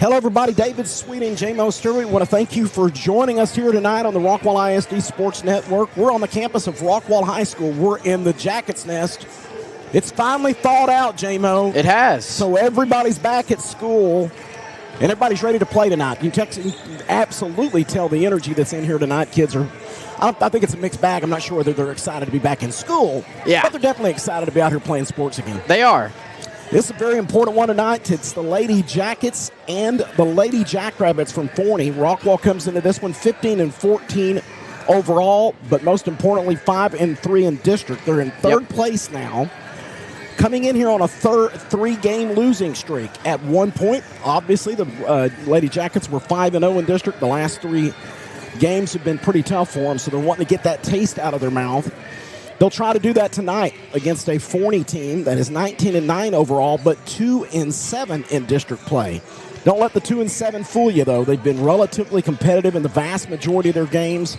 Hello, everybody. David Sweet and J-Mo Stewart. We want to thank you for joining us here tonight on the Rockwall ISD Sports Network. We're on the campus of Rockwall High School. We're in the Jackets Nest. It's finally thawed out, J-Mo. It has. So everybody's back at school, and everybody's ready to play tonight. You can absolutely tell the energy that's in here tonight. Kids are, I think it's a mixed bag. I'm not sure whether they're excited to be back in school, but they're definitely excited to be out here playing sports again. They are. This is a very important one tonight. It's the Lady Jackets and the Lady Jackrabbits from Forney. Rockwall comes into this one 15-14 overall, but most importantly, 5-3 in district. They're in third place now. Coming in here on a three-game losing streak. At one point, obviously, the Lady Jackets were 5-0 in district. The last three games have been pretty tough for them, so they're wanting to get that taste out of their mouth. They'll try to do that tonight against a Forney team that is 19-9 overall, but 2-7 in district play. Don't let the 2-7 fool you, though. They've been relatively competitive in the vast majority of their games,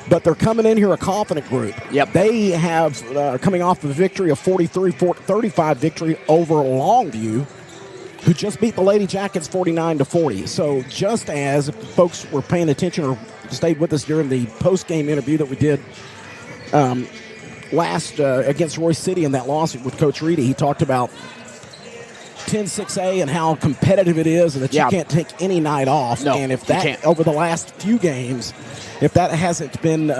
but they're coming in here a confident group. They have coming off a victory, a 43-35 victory over Longview, who just beat the Lady Jackets 49-40. So just as folks were paying attention or stayed with us during the post-game interview that we did last against Royce City in that lawsuit with Coach Reedy, he talked about 10-6A and how competitive it is and that you can't take any night off. No, and if that, over the last few games, if that hasn't been,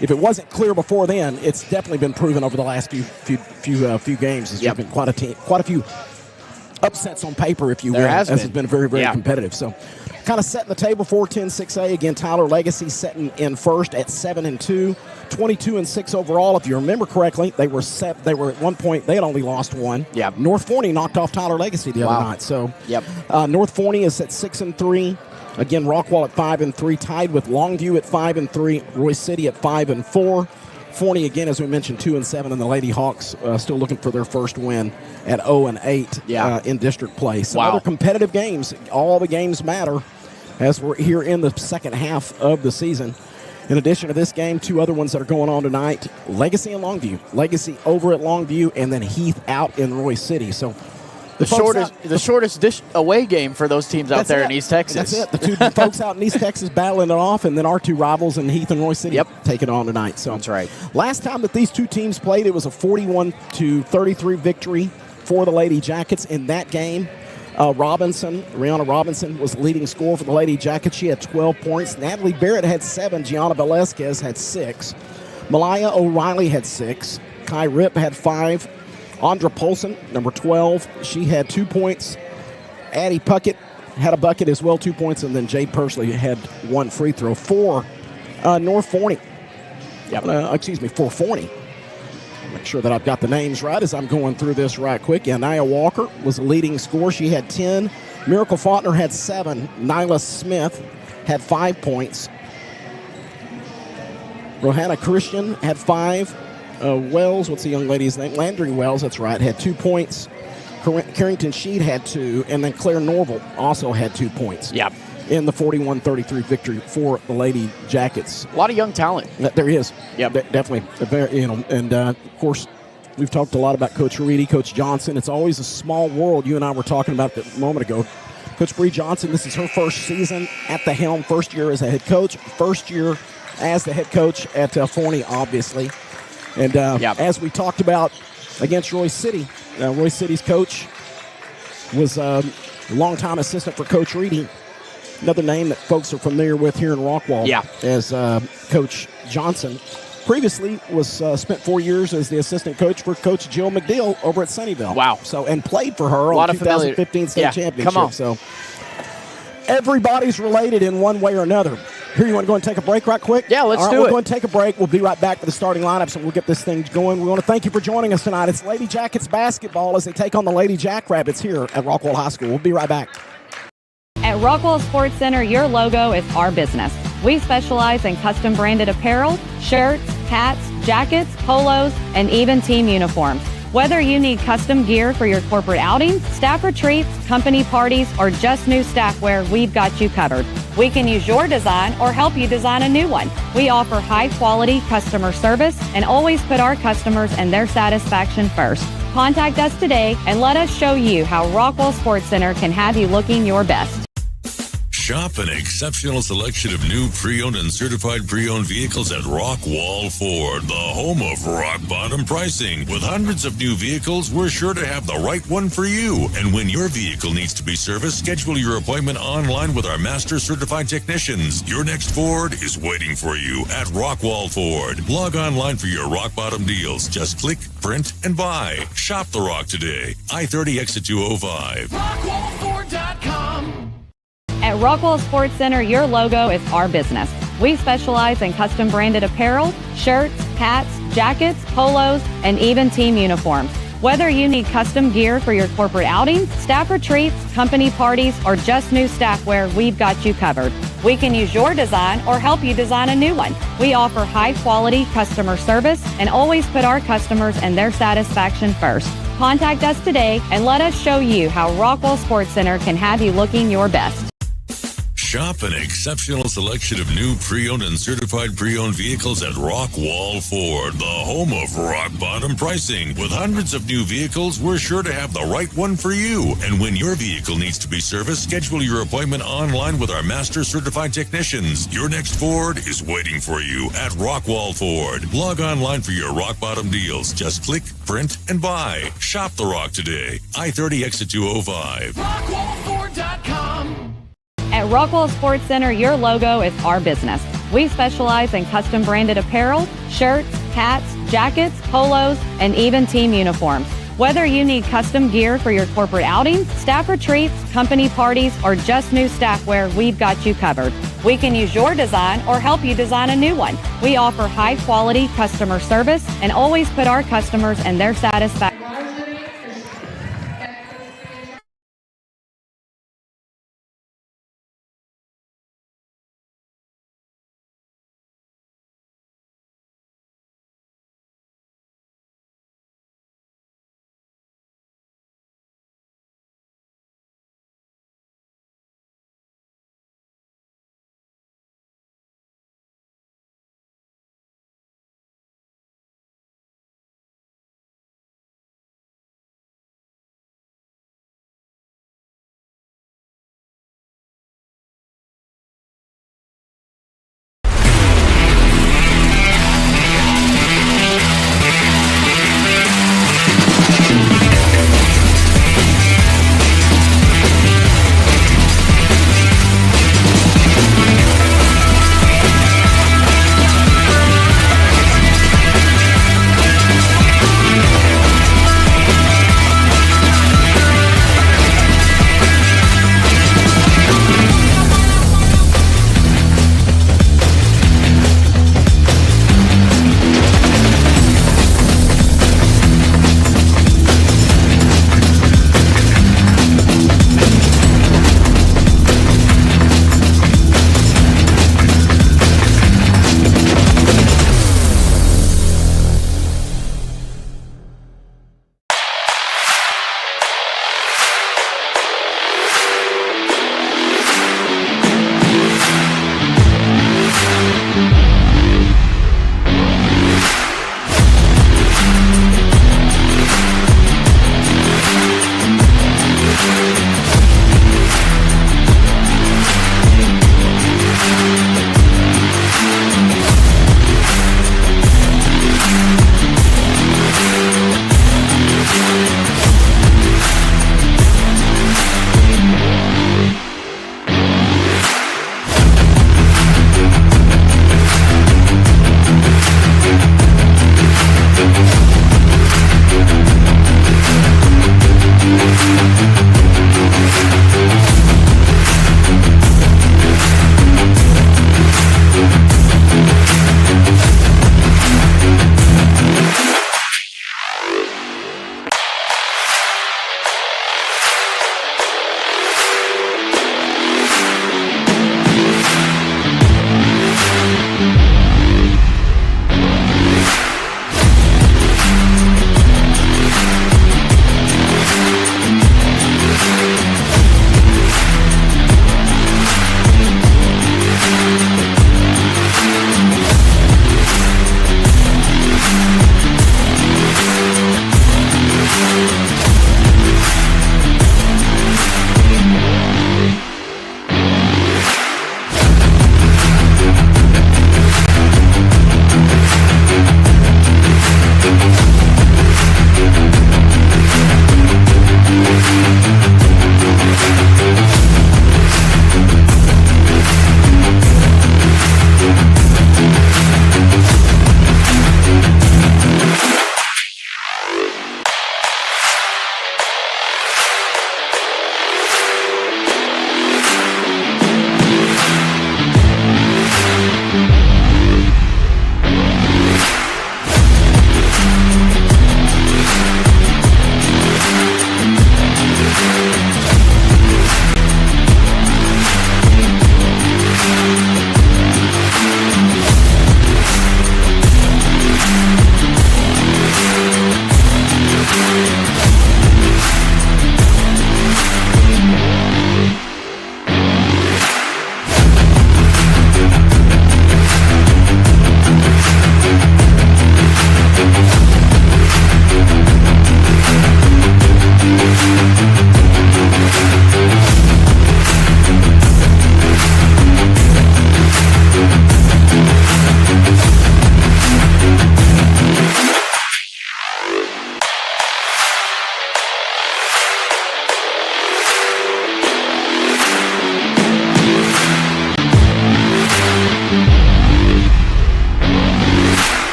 if it wasn't clear before then, it's definitely been proven over the last few games. There's been quite a few upsets on paper, if you will. As it's been very, very competitive. So kind of setting the table for 10-6A. Again, Tyler Legacy setting in first at 7-2. 22-6 overall. If you remember correctly, they were at one point, they had only lost one. North Forney knocked off Tyler Legacy the other night. So North Forney is at 6-3. Again, Rockwall at 5-3, tied with Longview at 5-3, Royce City at 5-4. Forney, again, as we mentioned, 2-7, and the Lady Hawks still looking for their first win at 0-8 in district play. So other competitive games. All the games matter as we're here in the second half of the season. In addition to this game, two other ones that are going on tonight, Legacy and Longview. Legacy over at Longview, and then Heath out in Royce City. So the shortest away game for those teams out there in East Texas. That's it. The two folks out in East Texas battling it off, and then our two rivals in Heath and Royce City taking it on tonight. So that's right. Last time that these two teams played, it was a 41-33 victory for the Lady Jackets. In that game, Rihanna Robinson was the leading scorer for the Lady Jackets. She had 12 points. Natalie Barrett had 7. Gianna Velasquez had 6. Malaya O'Reilly had 6. Kai Rip had 5. Andra Polson, number 12, she had 2 points. Addie Puckett had a bucket as well, 2 points. And then Jade Pursley had 1 free throw for North Forney. For Forney. Make sure that I've got the names right as I'm going through this right quick. Nia Walker was the leading scorer. She had 10. Miracle Faulkner had 7. Nyla Smith had 5 points. Rohanna Christian had 5. Wells, what's the young lady's name? Landry Wells, that's right, had 2 points. Carrington Sheed had 2. And then Claire Norville also had 2 points. In the 41-33 victory for the Lady Jackets. A lot of young talent. There is. Definitely. And of course, we've talked a lot about Coach Reedy, Coach Johnson. It's always a small world. You and I were talking about it a moment ago. Coach Bree Johnson, this is her first season at the helm, first year as a head coach, first year as the head coach at Forney, obviously. And as we talked about against Royce City, Royce City's coach was a longtime assistant for Coach Reedy. Another name that folks are familiar with here in Rockwall as Coach Johnson. Previously was spent 4 years as the assistant coach for Coach Jill McDill over at Sunnyvale. Wow. So, and played for her on the 2015 state championship. Come on. So everybody's related in one way or another. Here, you want to go and take a break right quick? Yeah, let's do it. We'll go and take a break. We'll be right back for the starting lineups, and we'll get this thing going. We want to thank you for joining us tonight. It's Lady Jackets basketball as they take on the Lady Jackrabbits here at Rockwall High School. We'll be right back. At Rockwall Sports Center, your logo is our business. We specialize in custom branded apparel, shirts, hats, jackets, polos, and even team uniforms. Whether you need custom gear for your corporate outings, staff retreats, company parties, or just new staff wear, we've got you covered. We can use your design or help you design a new one. We offer high quality customer service and always put our customers and their satisfaction first. Contact us today and let us show you how Rockwall Sports Center can have you looking your best. Shop an exceptional selection of new pre-owned and certified pre-owned vehicles at Rockwall Ford, the home of rock-bottom pricing. With hundreds of new vehicles, we're sure to have the right one for you. And when your vehicle needs to be serviced, schedule your appointment online with our master certified technicians. Your next Ford is waiting for you at Rockwall Ford. Log online for your rock-bottom deals. Just click, print, and buy. Shop the Rock today. I-30 exit 205. RockwallFord.com. At Rockwall Sports Center, your logo is our business. We specialize in custom branded apparel, shirts, hats, jackets, polos, and even team uniforms. Whether you need custom gear for your corporate outings, staff retreats, company parties, or just new staff wear, we've got you covered. We can use your design or help you design a new one. We offer high-quality customer service and always put our customers and their satisfaction first. Contact us today and let us show you how Rockwall Sports Center can have you looking your best. Shop an exceptional selection of new pre-owned and certified pre-owned vehicles at Rockwall Ford, the home of rock-bottom pricing. With hundreds of new vehicles, we're sure to have the right one for you. And when your vehicle needs to be serviced, schedule your appointment online with our master certified technicians. Your next Ford is waiting for you at Rockwall Ford. Log online for your rock-bottom deals. Just click, print, and buy. Shop the Rock today. I-30 exit 205. RockwallFord.com. At Rockwall Sports Center, your logo is our business. We specialize in custom branded apparel, shirts, hats, jackets, polos, and even team uniforms. Whether you need custom gear for your corporate outings, staff retreats, company parties, or just new staff wear, we've got you covered. We can use your design or help you design a new one. We offer high-quality customer service and always put our customers and their satisfaction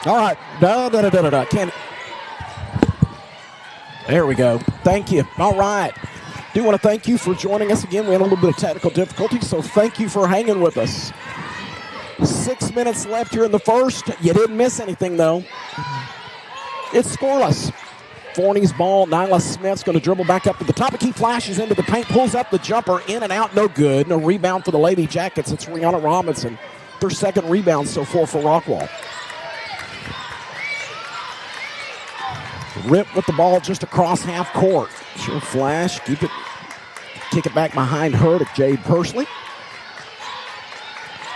All right. Can't. There we go. Thank you. All right. Do want to thank you for joining us again. We had a little bit of technical difficulty, so thank you for hanging with us. 6 minutes left here in the first. You didn't miss anything, though. It's scoreless. Forney's ball. Nyla Smith's going to dribble back up to the top. He flashes into the paint, pulls up the jumper, in and out, no good. And a rebound for the Lady Jackets. It's Rihanna Robinson. Their second rebound so far for Rockwall. Rip with the ball just across half court. She'll flash, keep it, kick it back behind her to Jade Pursley.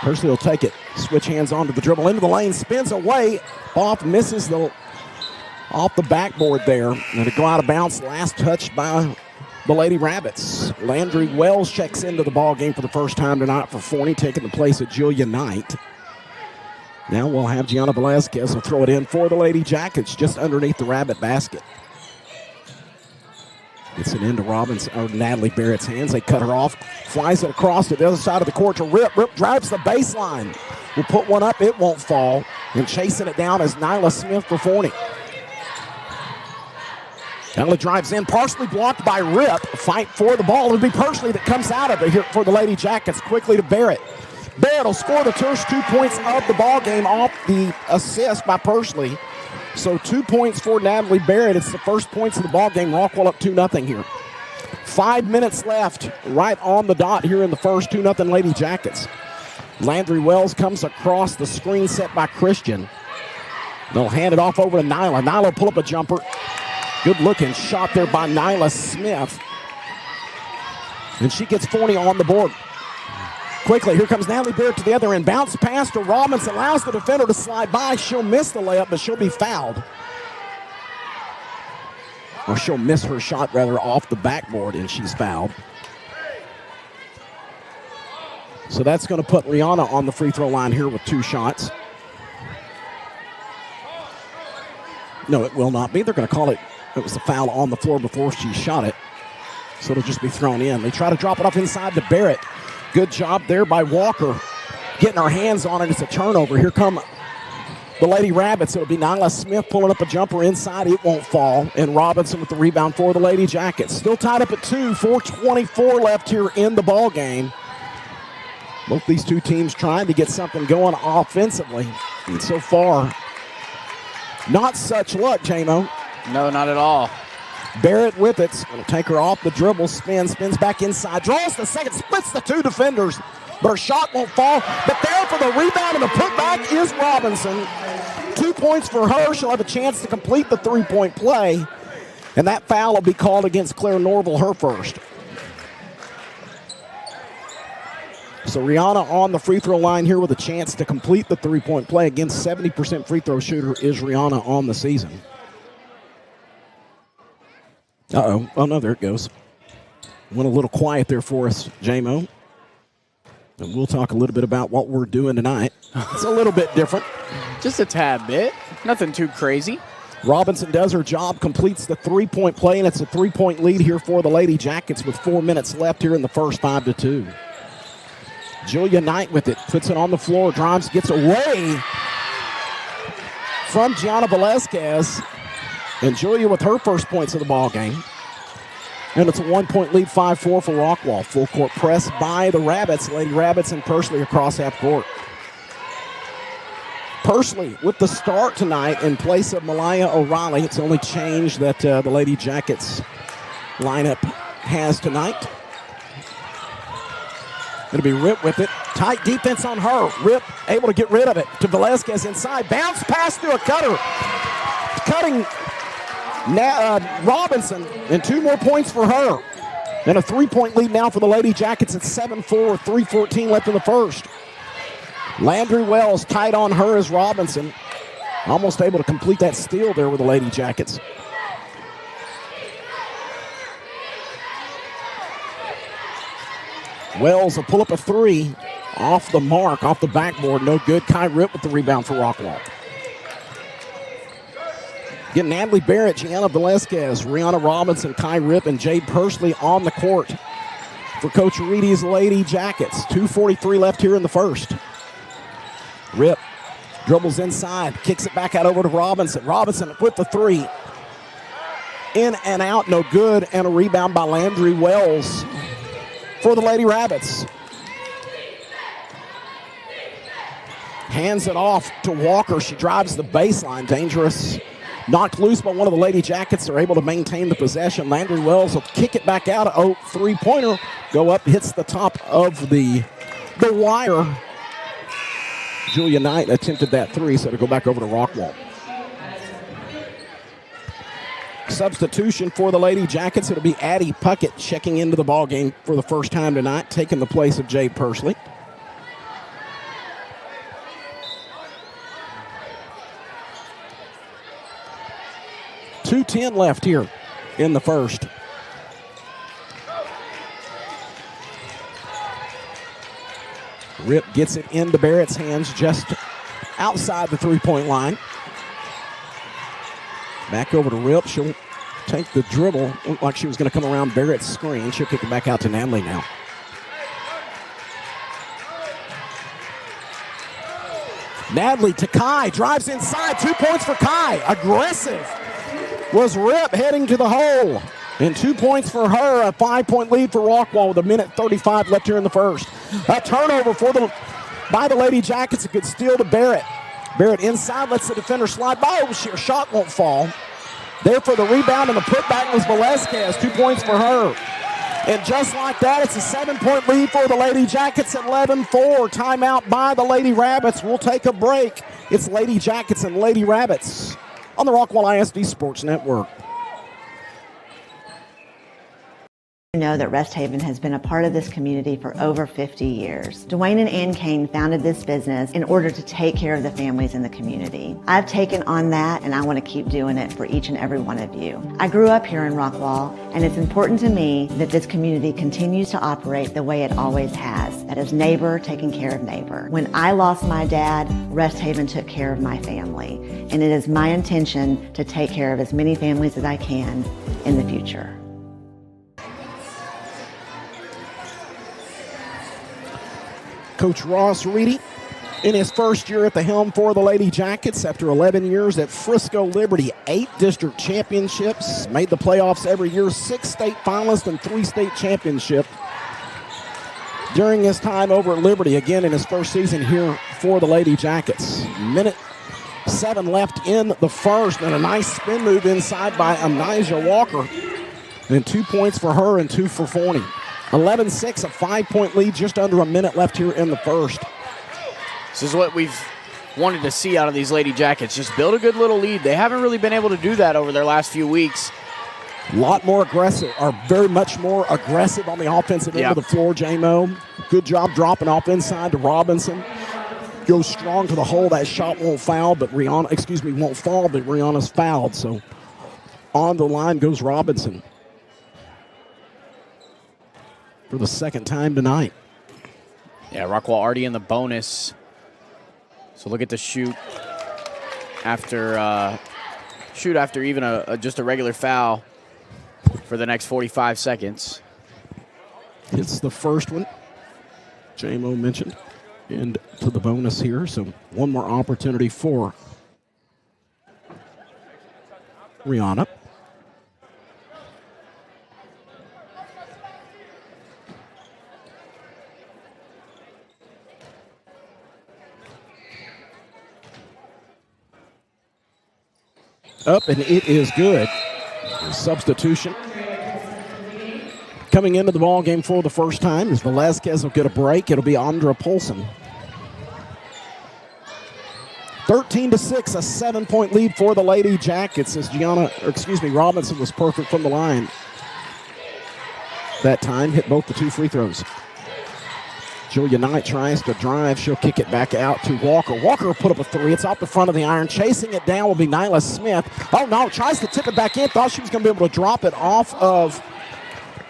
Pursley will take it, switch hands onto the dribble, into the lane, spins away, off, misses off the backboard there. And to go out of bounds, last touch by the Lady Rabbits. Landry Wells checks into the ball game for the first time tonight for Forney, taking the place of Julia Knight. Now we'll have Gianna Velazquez will throw it in for the Lady Jackets just underneath the Rabbit basket. Gets it into Natalie Barrett's hands. They cut her off. Flies it across to the other side of the court to Rip. Rip drives the baseline. Will put one up. It won't fall. And chasing it down is Nyla Smith for Forney. Nyla drives in. Partially blocked by Rip. Fight for the ball. It'll be Pursley that comes out of it here for the Lady Jackets. Quickly to Barrett. Barrett will score the first 2 points of the ball game off the assist by Pursley. So 2 points for Natalie Barrett. It's the first points of the ball game. Rockwall up 2-0 here. 5 minutes left, right on the dot here in the first. 2-0 Lady Jackets. Landry Wells comes across the screen set by Christian. They'll hand it off over to Nyla. Nyla will pull up a jumper. Good looking shot there by Nyla Smith. And she gets Forney on the board. Quickly, here comes Natalie Barrett to the other end. Bounce pass to Robinson. Allows the defender to slide by. She'll miss the layup, but she'll be fouled. Or she'll miss her shot, rather, off the backboard, and she's fouled. So that's going to put Rihanna on the free throw line here with 2 shots. No, it will not be. They're going to call it. It was a foul on the floor before she shot it. So it'll just be thrown in. They try to drop it off inside to Barrett. Good job there by Walker. Getting our hands on it. It's a turnover. Here come the Lady Rabbits. It'll be Nyla Smith pulling up a jumper inside. It won't fall. And Robinson with the rebound for the Lady Jackets. Still tied up at 2. 4:24 left here in the ball game. Both these two teams trying to get something going offensively. And so far, not such luck, J-Mo. No, not at all. Barrett with it. Going to take her off the dribble. Spins back inside. Draws the second. Splits the 2 defenders. But her shot won't fall. But there for the rebound and the putback is Robinson. 2 points for her. She'll have a chance to complete the 3-point play. And that foul will be called against Claire Norville, her first. So Rihanna on the free throw line here with a chance to complete the 3-point play. Again, 70% free throw shooter is Rihanna on the season. Uh-oh. Oh, no, there it goes. Went a little quiet there for us, J-Mo. And we'll talk a little bit about what we're doing tonight. It's a little bit different. Just a tad bit. Nothing too crazy. Robinson does her job, completes the 3-point play, and it's a 3-point lead here for the Lady Jackets with 4 minutes left here in the first. 5-2. Julia Knight with it, puts it on the floor, drives, gets away from Gianna Velazquez. And Julia with her first points of the ball game. And it's a 1-point lead, 5-4 for Rockwall. Full court press by the Rabbits. Lady Rabbits and Pursley across half court. Pursley with the start tonight in place of Malaya O'Reilly. It's the only change that the Lady Jackets lineup has tonight. It'll be Rip with it. Tight defense on her. Rip able to get rid of it to Velazquez inside. Bounce pass through a cutter. Cutting Robinson, and 2 more points for her. And a 3-point lead now for the Lady Jackets at 7-4, 3:14 left in the first. Landry Wells tight on her as Robinson. Almost able to complete that steal there with the Lady Jackets. Wells will pull up a 3 off the mark, off the backboard. No good. Kai Rip with the rebound for Rockwall. Getting Natalie Barrett, Gianna Velazquez, Rihanna Robinson, Kai Rip, and Jade Pursley on the court for Coach Reedy's Lady Jackets. 2:43 left here in the first. Rip Dribbles inside, kicks it back out over to Robinson. Robinson with the three. In and out, no good, and a rebound by Landry Wells for the Lady Rabbits. Hands it off to Walker. She drives the baseline, dangerous. Knocked loose by one of the Lady Jackets. They're able to maintain the possession. Landry Wells will kick it back out. Oh, three-pointer. Go up, hits the top of the wire. Julia Knight attempted that three, so to go back over to Rockwall. Substitution for the Lady Jackets. It'll be Addie Puckett checking into the ball game for the first time tonight, taking the place of Jade Pursley. .210 left here in the first. Rip gets it into Barrett's hands just outside the three-point line. Back over to Rip. She'll take the dribble. Looked like she was going to come around Barrett's screen. She'll kick it back out to Natalie now. Natalie to Kai. Drives inside. 2 points for Kai. Aggressive was Rip heading to the hole. And 2 points for her. A 5-point lead for Rockwall with 1:35 left here in the first. A turnover by the Lady Jackets. A good steal to Barrett. Barrett inside, lets the defender slide by. Her shot won't fall. There for the rebound, and the putback was Velasquez. 2 points for her. And just like that, it's a 7-point lead for the Lady Jackets at 11-4. Timeout by the Lady Rabbits. We'll take a break. It's Lady Jackets and Lady Rabbits on the Rockwall ISD Sports Network. Know that Rest Haven has been a part of this community for over 50 years. Dwayne and Ann Kane founded this business in order to take care of the families in the community. I've taken on that, and I want to keep doing it for each and every one of you. I grew up here in Rockwall, and it's important to me that this community continues to operate the way it always has. That is neighbor taking care of neighbor. When I lost my dad, Rest Haven took care of my family, and it is my intention to take care of as many families as I can in the future. Coach Ross Reedy in his first year at the helm for the Lady Jackets after 11 years at Frisco Liberty. 8 district championships, made the playoffs every year, 6 state finalists and 3 state championships. During his time over at Liberty, again in his first season here for the Lady Jackets. 1:07 left in the first, and a nice spin move inside by Anijah Walker. And 2 points for her and 2 for Forney. 11-6, a 5-point lead, just under a minute left here in the first. This is what we've wanted to see out of these Lady Jackets. Just build a good little lead. They haven't really been able to do that over their last few weeks. A lot more aggressive, or very much more aggressive on the offensive end of the floor, J-Mo. Good job dropping off inside to Robinson. Goes strong to the hole. That shot won't foul, but won't fall, but Rihanna's fouled. So on the line goes Robinson for the second time tonight. Yeah, Rockwall already in the bonus. So look at the shoot after even just a regular foul for the next 45 seconds. It's the first one J-Mo mentioned, and to the bonus here. So one more opportunity for Rihanna. Up, and it is good. Substitution. Coming into the ball game for the first time is Velasquez will get a break. It'll be Andra Polson. 13-6, a 7-point lead for the Lady Jackets as Robinson was perfect from the line. That time, hit both the 2 free throws. Julia Knight tries to drive. She'll kick it back out to Walker. Walker will put up a 3. It's off the front of the iron. Chasing it down will be Nyla Smith. Oh, no, tries to tip it back in. Thought she was going to be able to drop it off of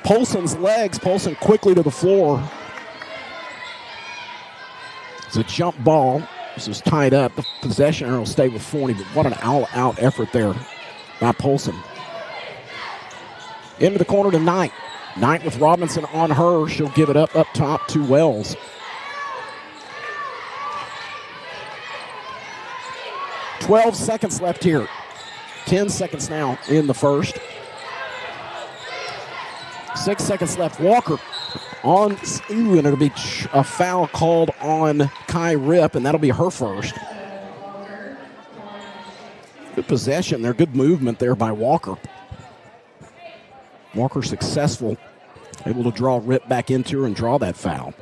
Polson's legs. Polson quickly to the floor. It's a jump ball. This is tied up. The possession will stay with Forney, but what an all-out effort there by Polson. Into the corner to Knight. Knight with Robinson on her. She'll give it up top to Wells. 12 seconds left here. 10 seconds now in the first. 6 seconds left. Walker on, and it'll be a foul called on Kai Rip, and that'll be her first. Good possession there, good movement there by Walker. Walker successful, able to draw Rip back into her and draw that foul.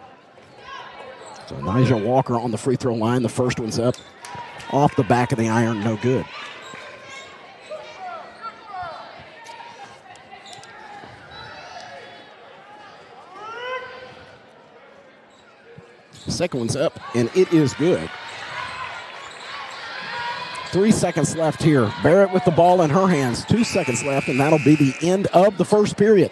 So Nigel Walker on the free throw line. The first one's up off the back of the iron, no good. Second one's up, and it is good. 3 seconds left here. Barrett with the ball in her hands. 2 seconds left, and that'll be the end of the first period.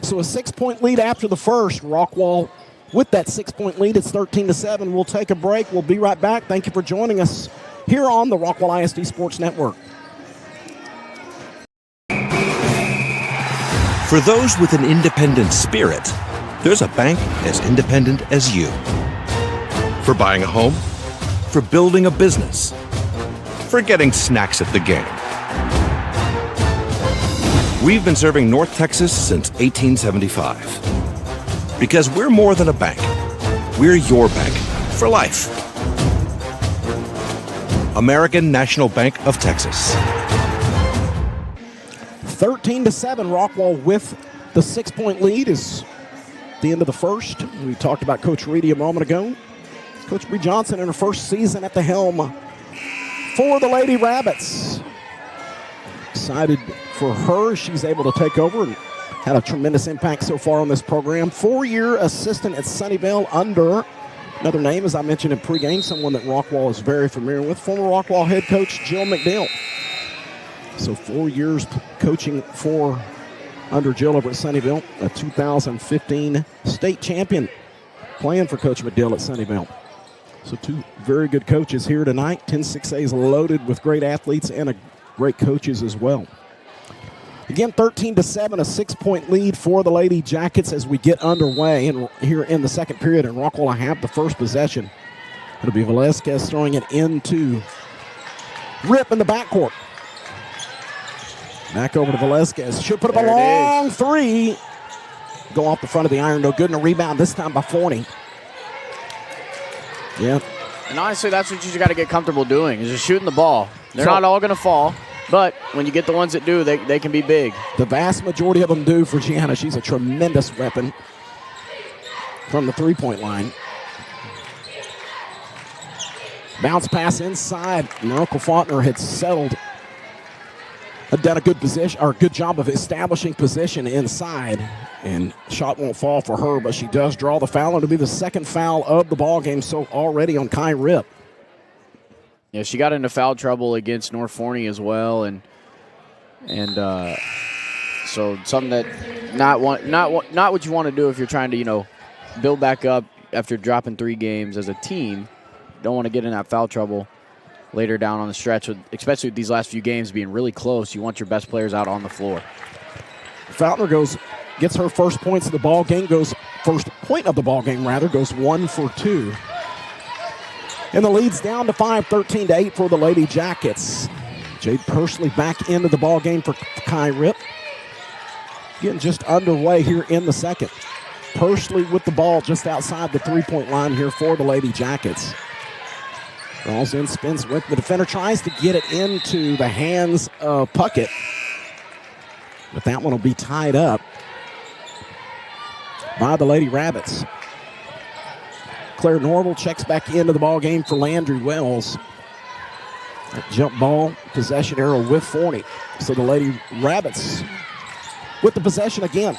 So a 6-point lead after the first. Rockwall with that 6-point lead. It's 13-7. We'll take a break. We'll be right back. Thank you for joining us here on the Rockwall ISD Sports Network. For those with an independent spirit, there's a bank as independent as you. For buying a home, for building a business, for getting snacks at the game. We've been serving North Texas since 1875. Because we're more than a bank. We're your bank for life. American National Bank of Texas. 13-7, Rockwall with the 6-point lead is the end of the first. We talked about Coach Reedy a moment ago. Coach Bree Johnson in her first season at the helm for the Lady Rabbits. Excited for her. She's able to take over and had a tremendous impact so far on this program. 4-year assistant at Sunnyvale under another name, as I mentioned in pregame, someone that Rockwall is very familiar with, former Rockwall head coach Jill McDill. So 4 years coaching for under Jill over at Sunnyvale, a 2015 state champion playing for Coach McDill at Sunnyvale. So two very good coaches here tonight. 10-6A is loaded with great athletes and great coaches as well. Again, 13-7, a 6-point lead for the Lady Jackets as we get underway and here in the second period. And Rockwall will have the first possession. It'll be Velasquez throwing it into Rip in the backcourt. Back over to Velasquez. Should put up a long three. Go off the front of the iron, no good. And a rebound this time by Forney. Yeah. And honestly, that's what you got to get comfortable doing, is just shooting the ball. They're not all going to fall, but when you get the ones that do, they can be big. The vast majority of them do for Gianna. She's a tremendous weapon from the three-point line. Bounce pass inside. Miracle Faulkner had settled. Had done a good position, or a good job of establishing position inside. And shot won't fall for her, but she does draw the foul. It'll be the second foul of the ball game, so already on Kai Rip. Yeah, she got into foul trouble against North Forney as well, and so something that not what you want to do if you're trying to build back up after dropping 3 games as a team. Don't want to get in that foul trouble later down on the stretch, especially with these last few games being really close. You want your best players out on the floor. Faulkner gets her first points of the ball game, first point of the ball game rather, goes 1 for 2. And the lead's down to 5, 13-8 for the Lady Jackets. Jade Pursley back into the ball game for Kai Rip. Getting just underway here in the second. Pursley with the ball just outside the three-point line here for the Lady Jackets. Rolls in, spins with the defender, tries to get it into the hands of Puckett. But that one will be tied up by the Lady Rabbits. Claire Norval checks back into the ball game for Landry Wells. That jump ball, possession arrow with Forney. So the Lady Rabbits with the possession again.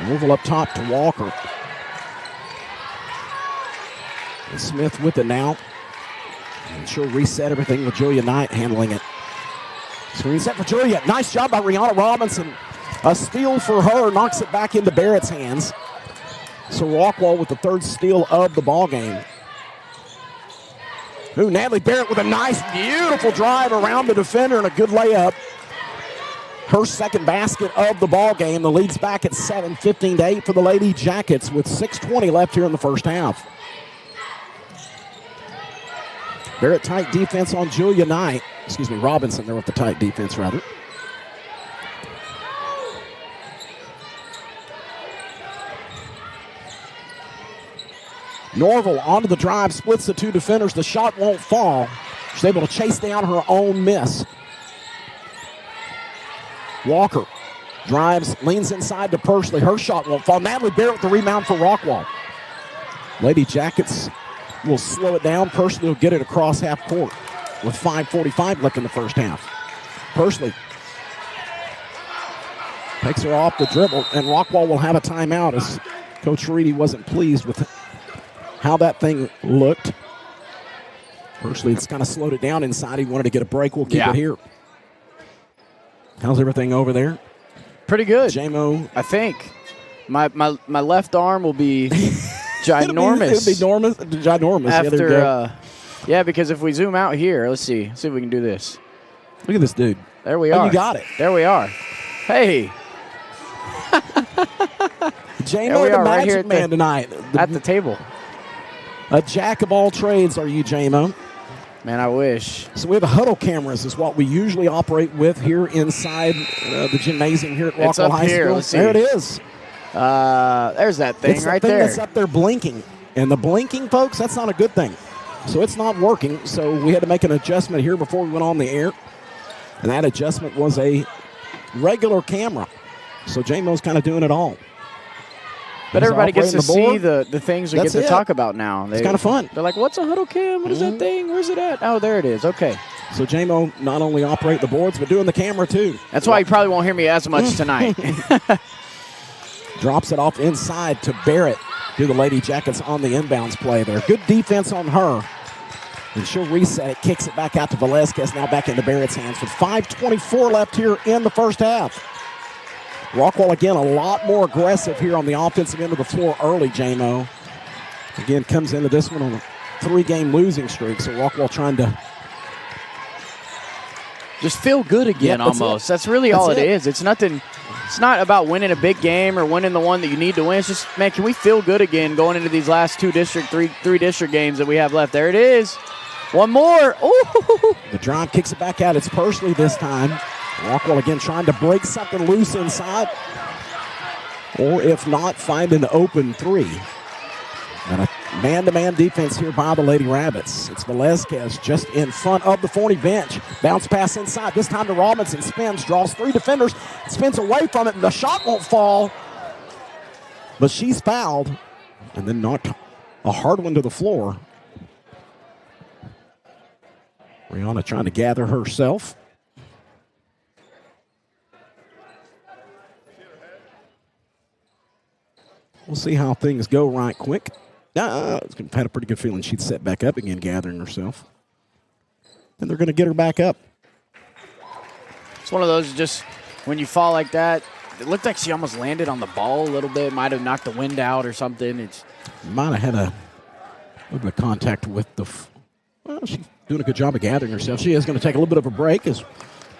Norval up top to Walker. And Smith with it now. And she'll reset everything with Julia Knight handling it. So reset for Julia. Nice job by Rihanna Robinson. A steal for her, knocks it back into Barrett's hands. So Rockwall with the third steal of the ball game. Ooh, Natalie Barrett with a nice, beautiful drive around the defender and a good layup. Her second basket of the ball game. The lead's back at 7, 15-8 for the Lady Jackets with 6:20 left here in the first half. Barrett tight defense on Julia Knight. Excuse me, Robinson there with the tight defense, rather. Norval onto the drive, splits the two defenders. The shot won't fall. She's able to chase down her own miss. Walker drives, leans inside to Pursley. Her shot won't fall. Natalie Barrett with the rebound for Rockwall. Lady Jackets will slow it down. Pursley will get it across half court with 5:45 left in the first half. Pursley takes her off the dribble, and Rockwall will have a timeout as Coach Reedy wasn't pleased with how that thing looked. Pursley has kind of slowed it down inside. He wanted to get a break. We'll keep it here. How's everything over there? Pretty good. JMO. I think. My left arm will be ginormous. It'll be ginormous. After, yeah, because if we zoom out here, let's see if we can do this. Look at this dude. There we are. You got it. There we are. Hey. JMO, the magic man tonight. At the table. A jack of all trades are you, JMO. Man, I wish. So we have the huddle cameras is what we usually operate with here inside the gymnasium here at Rockwall High School. Let's see. There it is. There's that thing it's right thing there. That's up there blinking. And the blinking, folks, that's not a good thing. So it's not working. So we had to make an adjustment here before we went on the air. And that adjustment was a regular camera. So JMO's kind of doing it all. But everybody gets to see the things we get to talk about now. It's kind of fun. They're like, what's a huddle cam? What is that thing? Where's it at? Oh, there it is. Okay. So JMO not only operate the boards, but doing the camera too. That's why you probably won't hear me as much tonight. Drops it off inside to Barrett. Do the Lady Jackets on the inbounds play there. Good defense on her. And she'll reset it, kicks it back out to Velazquez, now back into Barrett's hands with 5:24 left here in the first half. Rockwall, again, a lot more aggressive here on the offensive end of the floor early, JMO. Again, comes into this one on a 3-game losing streak, so Rockwall trying to just feel good again almost. That's really all it is. It's nothing. It's not about winning a big game or winning the one that you need to win. It's just, man, can we feel good again going into these last three district games that we have left? There it is. One more. Ooh. The drive kicks it back out. It's Pursley this time. Rockwall again trying to break something loose inside. Or if not, find an open three. And a man-to-man defense here by the Lady Rabbits. It's Velazquez just in front of the Forney bench. Bounce pass inside. This time to Robinson. Spins, draws 3 defenders. Spins away from it, and the shot won't fall. But she's fouled. And then knocked a hard one to the floor. Rihanna trying to gather herself. We'll see how things go right quick. Had a pretty good feeling she'd set back up again, gathering herself. And they're going to get her back up. It's one of those just when you fall like that, it looked like she almost landed on the ball a little bit. Might have knocked the wind out or something. Might have had a little bit of contact with the well, she's doing a good job of gathering herself. She is going to take a little bit of a break as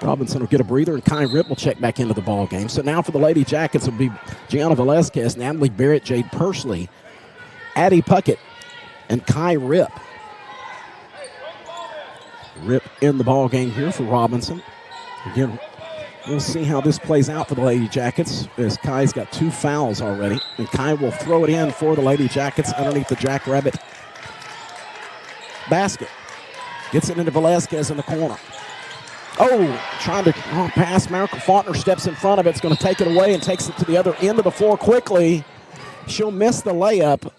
Robinson will get a breather, and Kai Ripp will check back into the ball game. So now for the Lady Jackets will be Gianna Velazquez, Natalie Barrett, Jade Pursley, Addie Puckett, and Kai Ripp. Ripp in the ball game here for Robinson. Again, we'll see how this plays out for the Lady Jackets as Kai's got 2 fouls already. And Kai will throw it in for the Lady Jackets underneath the Jackrabbit basket. Gets it into Velazquez in the corner. Oh, trying to pass. Miracle Faulkner steps in front of it. It's going to take it away and takes it to the other end of the floor quickly. She'll miss the layup,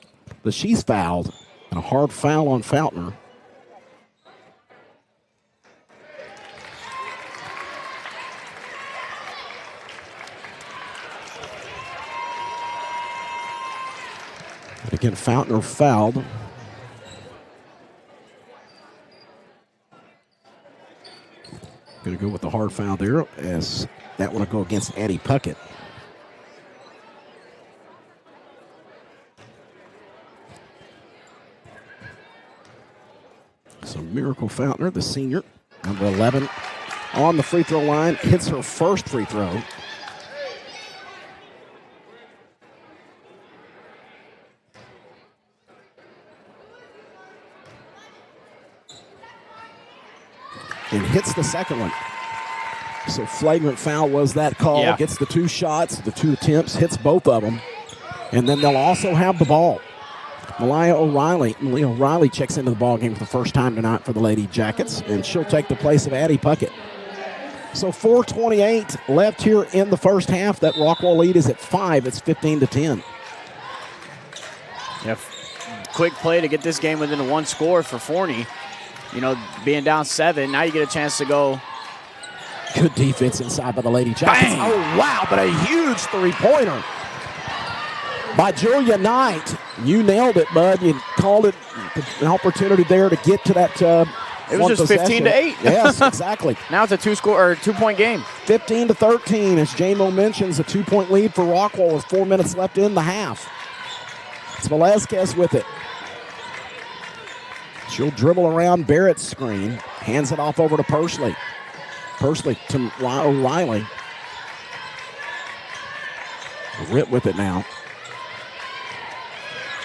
but she's fouled. And a hard foul on Faulkner. And again, Faulkner fouled. Going to go with the hard foul there as that one will go against Addie Puckett. So Miracle Faulkner, the senior, number 11, on the free throw line, hits her first free throw. and hits the second one. So flagrant foul was that call. Yeah. Gets the 2 shots, the 2 attempts, hits both of them. And then they'll also have the ball. Malia O'Reilly checks into the ball game for the first time tonight for the Lady Jackets, and she'll take the place of Addie Puckett. So 4:28 left here in the first half. That Rockwall lead is at 5. It's 15-10. Yeah, quick play to get this game within 1 score for Forney. You know, being down 7, now you get a chance to go. Good defense inside by the Lady Jackets. Bang! Oh, wow, but a huge three-pointer by Julia Knight. You nailed it, bud. You called it an opportunity there to get to that It was just 15-8. Yes, exactly. Now it's a 2-point game. 15-13, as J-Mo mentions, a 2-point lead for Rockwall with 4 minutes left in the half. It's Velasquez with it. She'll dribble around Barrett's screen, hands it off over to Pursley. Pursley to O'Reilly. Rip with it now.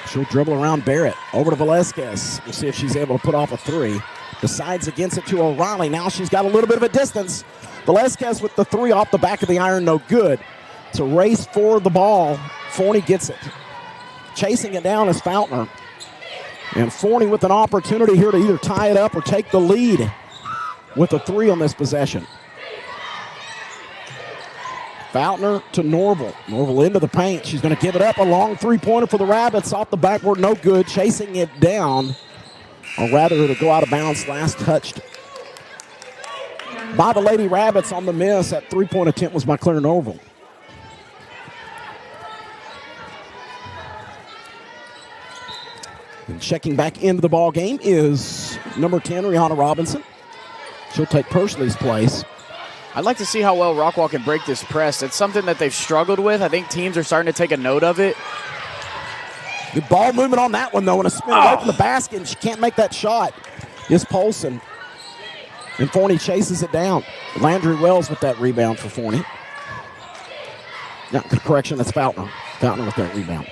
She'll dribble around Barrett. Over to Velasquez. We'll see if she's able to put off a 3. Decides against it to O'Reilly. Now she's got a little bit of a distance. Velasquez with the 3 off the back of the iron, no good. It's a race for the ball. Forney gets it. Chasing it down is Fountainer. And Forney with an opportunity here to either tie it up or take the lead with a 3 on this possession. Fountainer to Norval. Norval into the paint. She's going to give it up. A long 3-pointer for the Rabbits. Off the backboard, no good. Chasing it down. Or rather, it'll go out of bounds. Last touched by the Lady Rabbits on the miss. That 3-point attempt was by Claire Norval. And checking back into the ball game is number 10, Rihanna Robinson. She'll take Pursley's place. I'd like to see how well Rockwall can break this press. It's something that they've struggled with. I think teams are starting to take a note of it. Good ball movement on that one, though, and a spin away from the basket, and she can't make that shot. Is Polson. And Forney chases it down. Landry Wells with that rebound for Forney. No, correction, that's Fountainer. Fountainer with that rebound.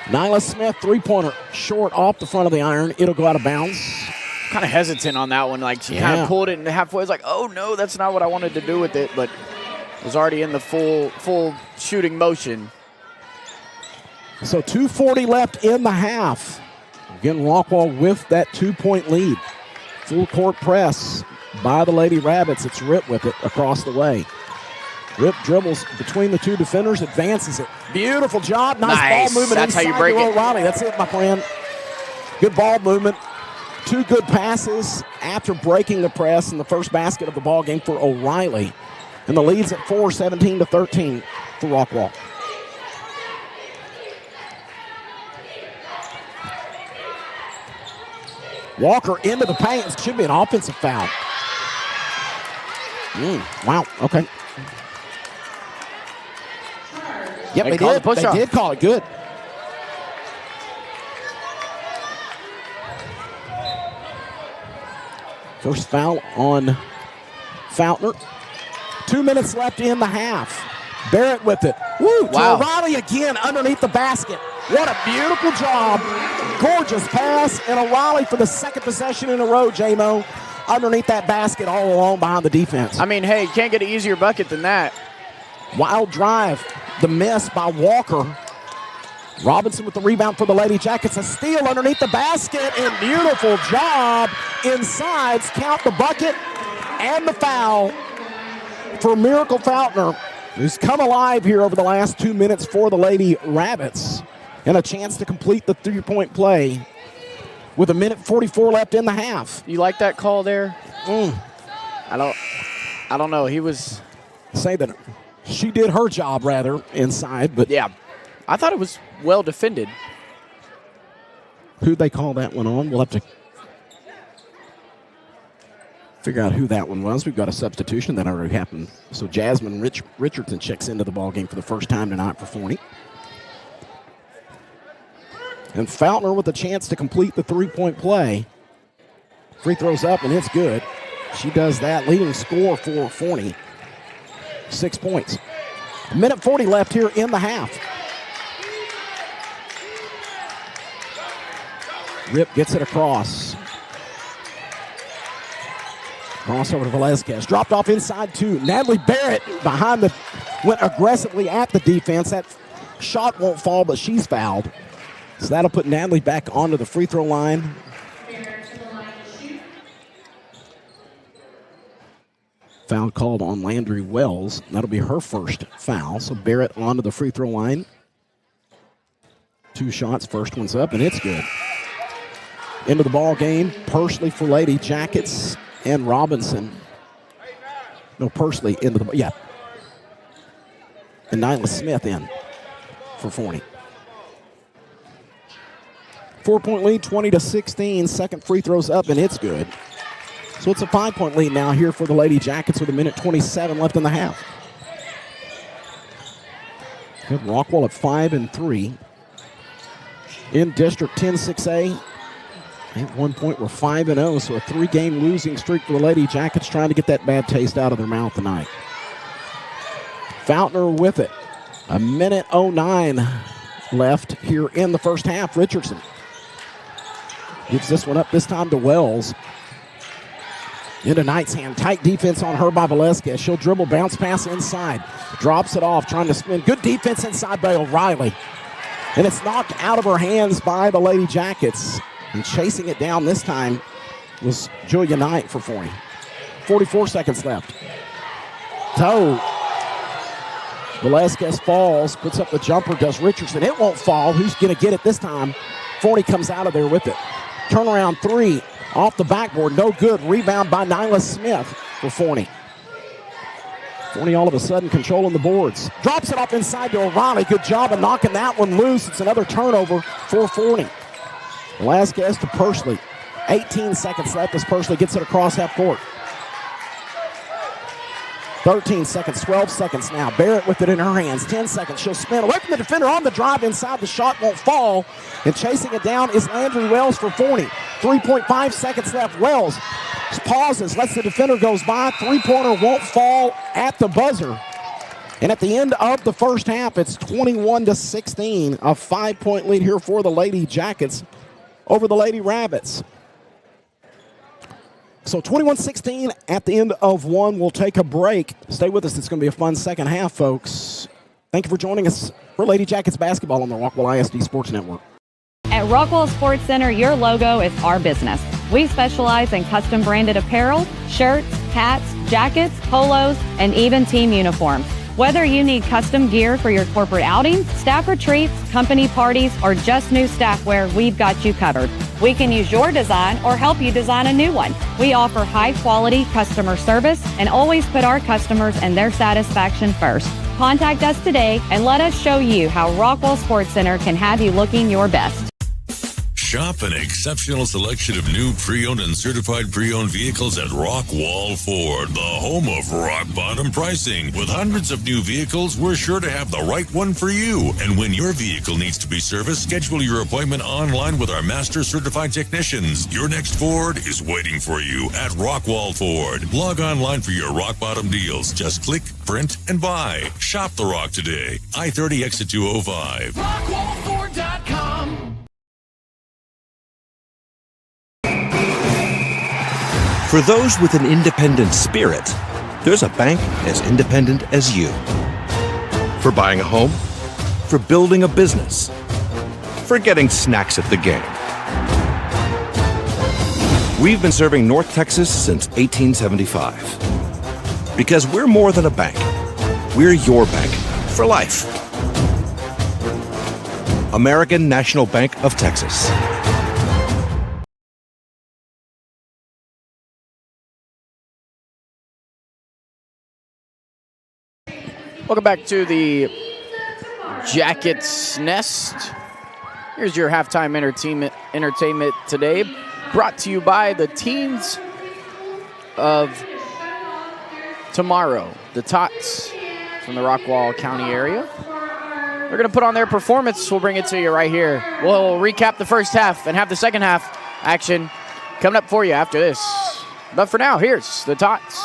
Nyla Smith, 3-pointer, short off the front of the iron. It'll go out of bounds. Kind of hesitant on that one. Like, she kind of pulled it and halfway. It's like, oh, no, that's not what I wanted to do with it. But was already in the full shooting motion. So 2:40 left in the half. Again, Rockwall with that 2-point lead. Full court press by the Lady Rabbits. It's Rip with it across the way. Rip dribbles between the 2 defenders, advances it. Beautiful job. Nice ball movement. That's how you break it. O'Reilly. That's it, my friend. Good ball movement. 2 good passes after breaking the press in the first basket of the ball game for O'Reilly. And the lead's at 4, 17-13 for Rockwall. Walker into the paint. It should be an offensive foul. Wow, okay. Yep, they did. They did call it. Good. First foul on Fountainer. 2 minutes left in the half. Barrett with it. Woo! Wow. To O'Reilly again underneath the basket. What a beautiful job. Gorgeous pass. And O'Reilly for the second possession in a row, J-Mo. Underneath that basket all alone behind the defense. I mean, hey, you can't get an easier bucket than that. Wild drive. The miss by Walker. Robinson with the rebound for the Lady Jackets. A steal underneath the basket. And beautiful job inside. Count the bucket and the foul for Miracle Fountainer, who's come alive here over the last 2 minutes for the Lady Rabbits. And a chance to complete the 3-point play with 1:44 left in the half. You like that call there? I don't know. He was... Say that she did her job, rather, inside. But yeah, I thought it was well defended. Who'd they call that one on? We'll have to figure out who that one was. We've got a substitution that already happened. So Jasmine Richardson checks into the ball game for the first time tonight for Forney. And Fountainer with a chance to complete the 3-point play. Free throws up, and it's good. She does that. Leading score for Forney, 6 points. 1:40 left here in the half. Rip gets it across. Crossover to Velasquez. Dropped off inside to Natalie Barrett behind the, went aggressively at the defense. That shot won't fall, but she's fouled. So that'll put Natalie back onto the free throw line. Foul called on Landry Wells. That'll be her first foul. So Barrett onto the free throw line. 2 shots. First one's up, and it's good. Into the ball game. Pursley for Lady Jackets and Robinson. No, Pursley into the, yeah. And Nyla Smith in for Forney. 4-point lead, 20-16. Second free throw's up, and it's good. So it's a 5-point lead now here for the Lady Jackets with 1:27 left in the half. Good. Rockwall at 5-3. In District 10 6A. At one point, we're 5-0, so a 3-game losing streak for the Lady Jackets, trying to get that bad taste out of their mouth tonight. Fountainer with it. 1:09 left here in the first half. Richardson gives this one up, this time to Wells. Into Knight's hand. Tight defense on her by Velasquez. She'll dribble, bounce pass inside. Drops it off, trying to spin. Good defense inside by O'Reilly. And it's knocked out of her hands by the Lady Jackets. And chasing it down this time was Julia Knight for Forney. 44 seconds left. Toe. Velasquez falls, puts up the jumper, does Richardson. It won't fall. Who's going to get it this time? Forney comes out of there with it. Turnaround 3 off the backboard. No good. Rebound by Nyla Smith for Forney. Forney all of a sudden controlling the boards. Drops it off inside to O'Reilly. Good job of knocking that one loose. It's another turnover for Forney. Velasquez to Pursley. 18 seconds left as Pursley gets it across half court. 13 seconds, 12 seconds now. Barrett with it in her hands. 10 seconds. She'll spin away from the defender on the drive inside. The shot won't fall. And chasing it down is Landry Wells for Forney. 3.5 seconds left. Wells pauses, lets the defender goes by. Three-pointer won't fall at the buzzer. And at the end of the first half, it's 21-16. A 5-point lead here for the Lady Jackets over the Lady Rabbits. So 21-16 at the end of one. We'll take a break. Stay with us. It's going to be a fun second half, folks. Thank you for joining us for Lady Jackets basketball on the Rockwall ISD Sports Network. At Rockwall Sports Center, your logo is our business. We specialize in custom branded apparel, shirts, hats, jackets, polos, and even team uniforms. Whether you need custom gear for your corporate outings, staff retreats, company parties, or just new staff wear, we've got you covered. We can use your design or help you design a new one. We offer high-quality customer service and always put our customers and their satisfaction first. Contact us today and let us show you how Rockwall Sports Center can have you looking your best. Shop an exceptional selection of new pre-owned and certified pre-owned vehicles at Rockwall Ford, the home of rock bottom pricing. With hundreds of new vehicles, we're sure to have the right one for you. And when your vehicle needs to be serviced, schedule your appointment online with our master certified technicians. Your next Ford is waiting for you at Rockwall Ford. Log online for your rock bottom deals. Just click, print, and buy. Shop the Rock today. I-30 exit 205. RockwallFord.com. For those with an independent spirit, there's a bank as independent as you. For buying a home, for building a business, for getting snacks at the game. We've been serving North Texas since 1875. Because we're more than a bank. We're your bank for life. American National Bank of Texas. Welcome back to the Jackets Nest. Here's your halftime entertainment today, brought to you by the teams of tomorrow, the Tots from the Rockwall County area. They're going to put on their performance. We'll bring it to you right here. We'll recap the first half and have the second half action coming up for you after this. But for now, here's the Tots.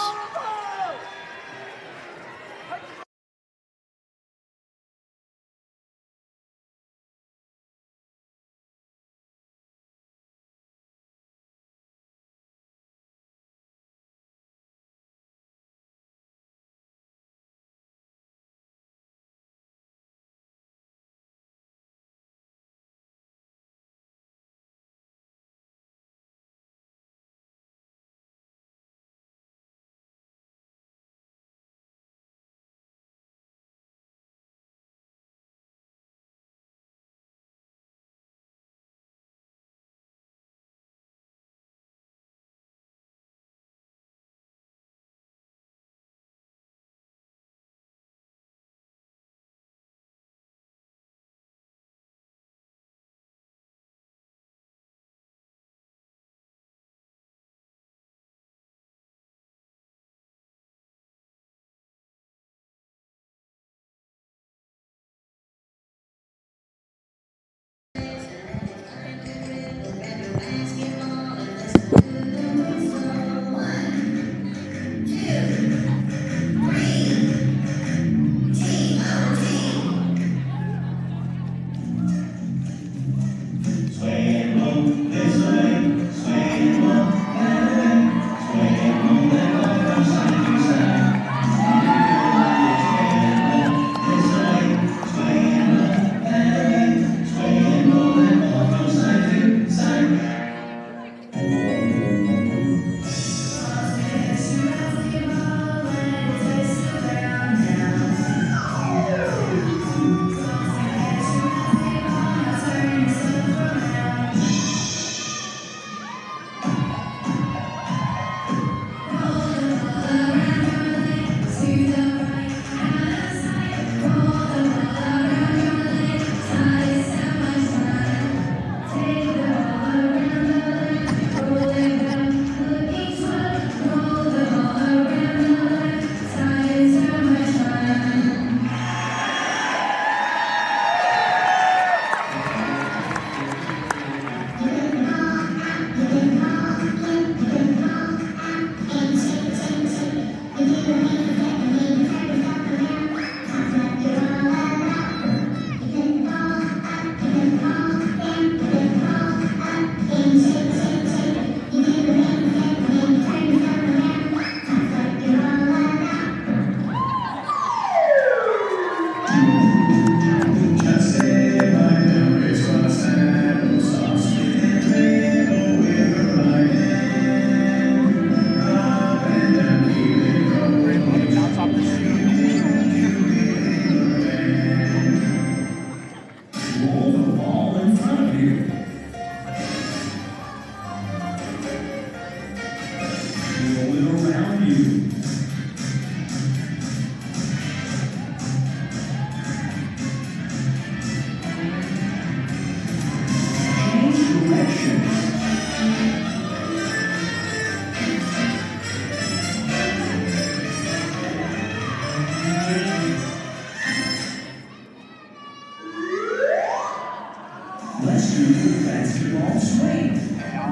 basketball swing.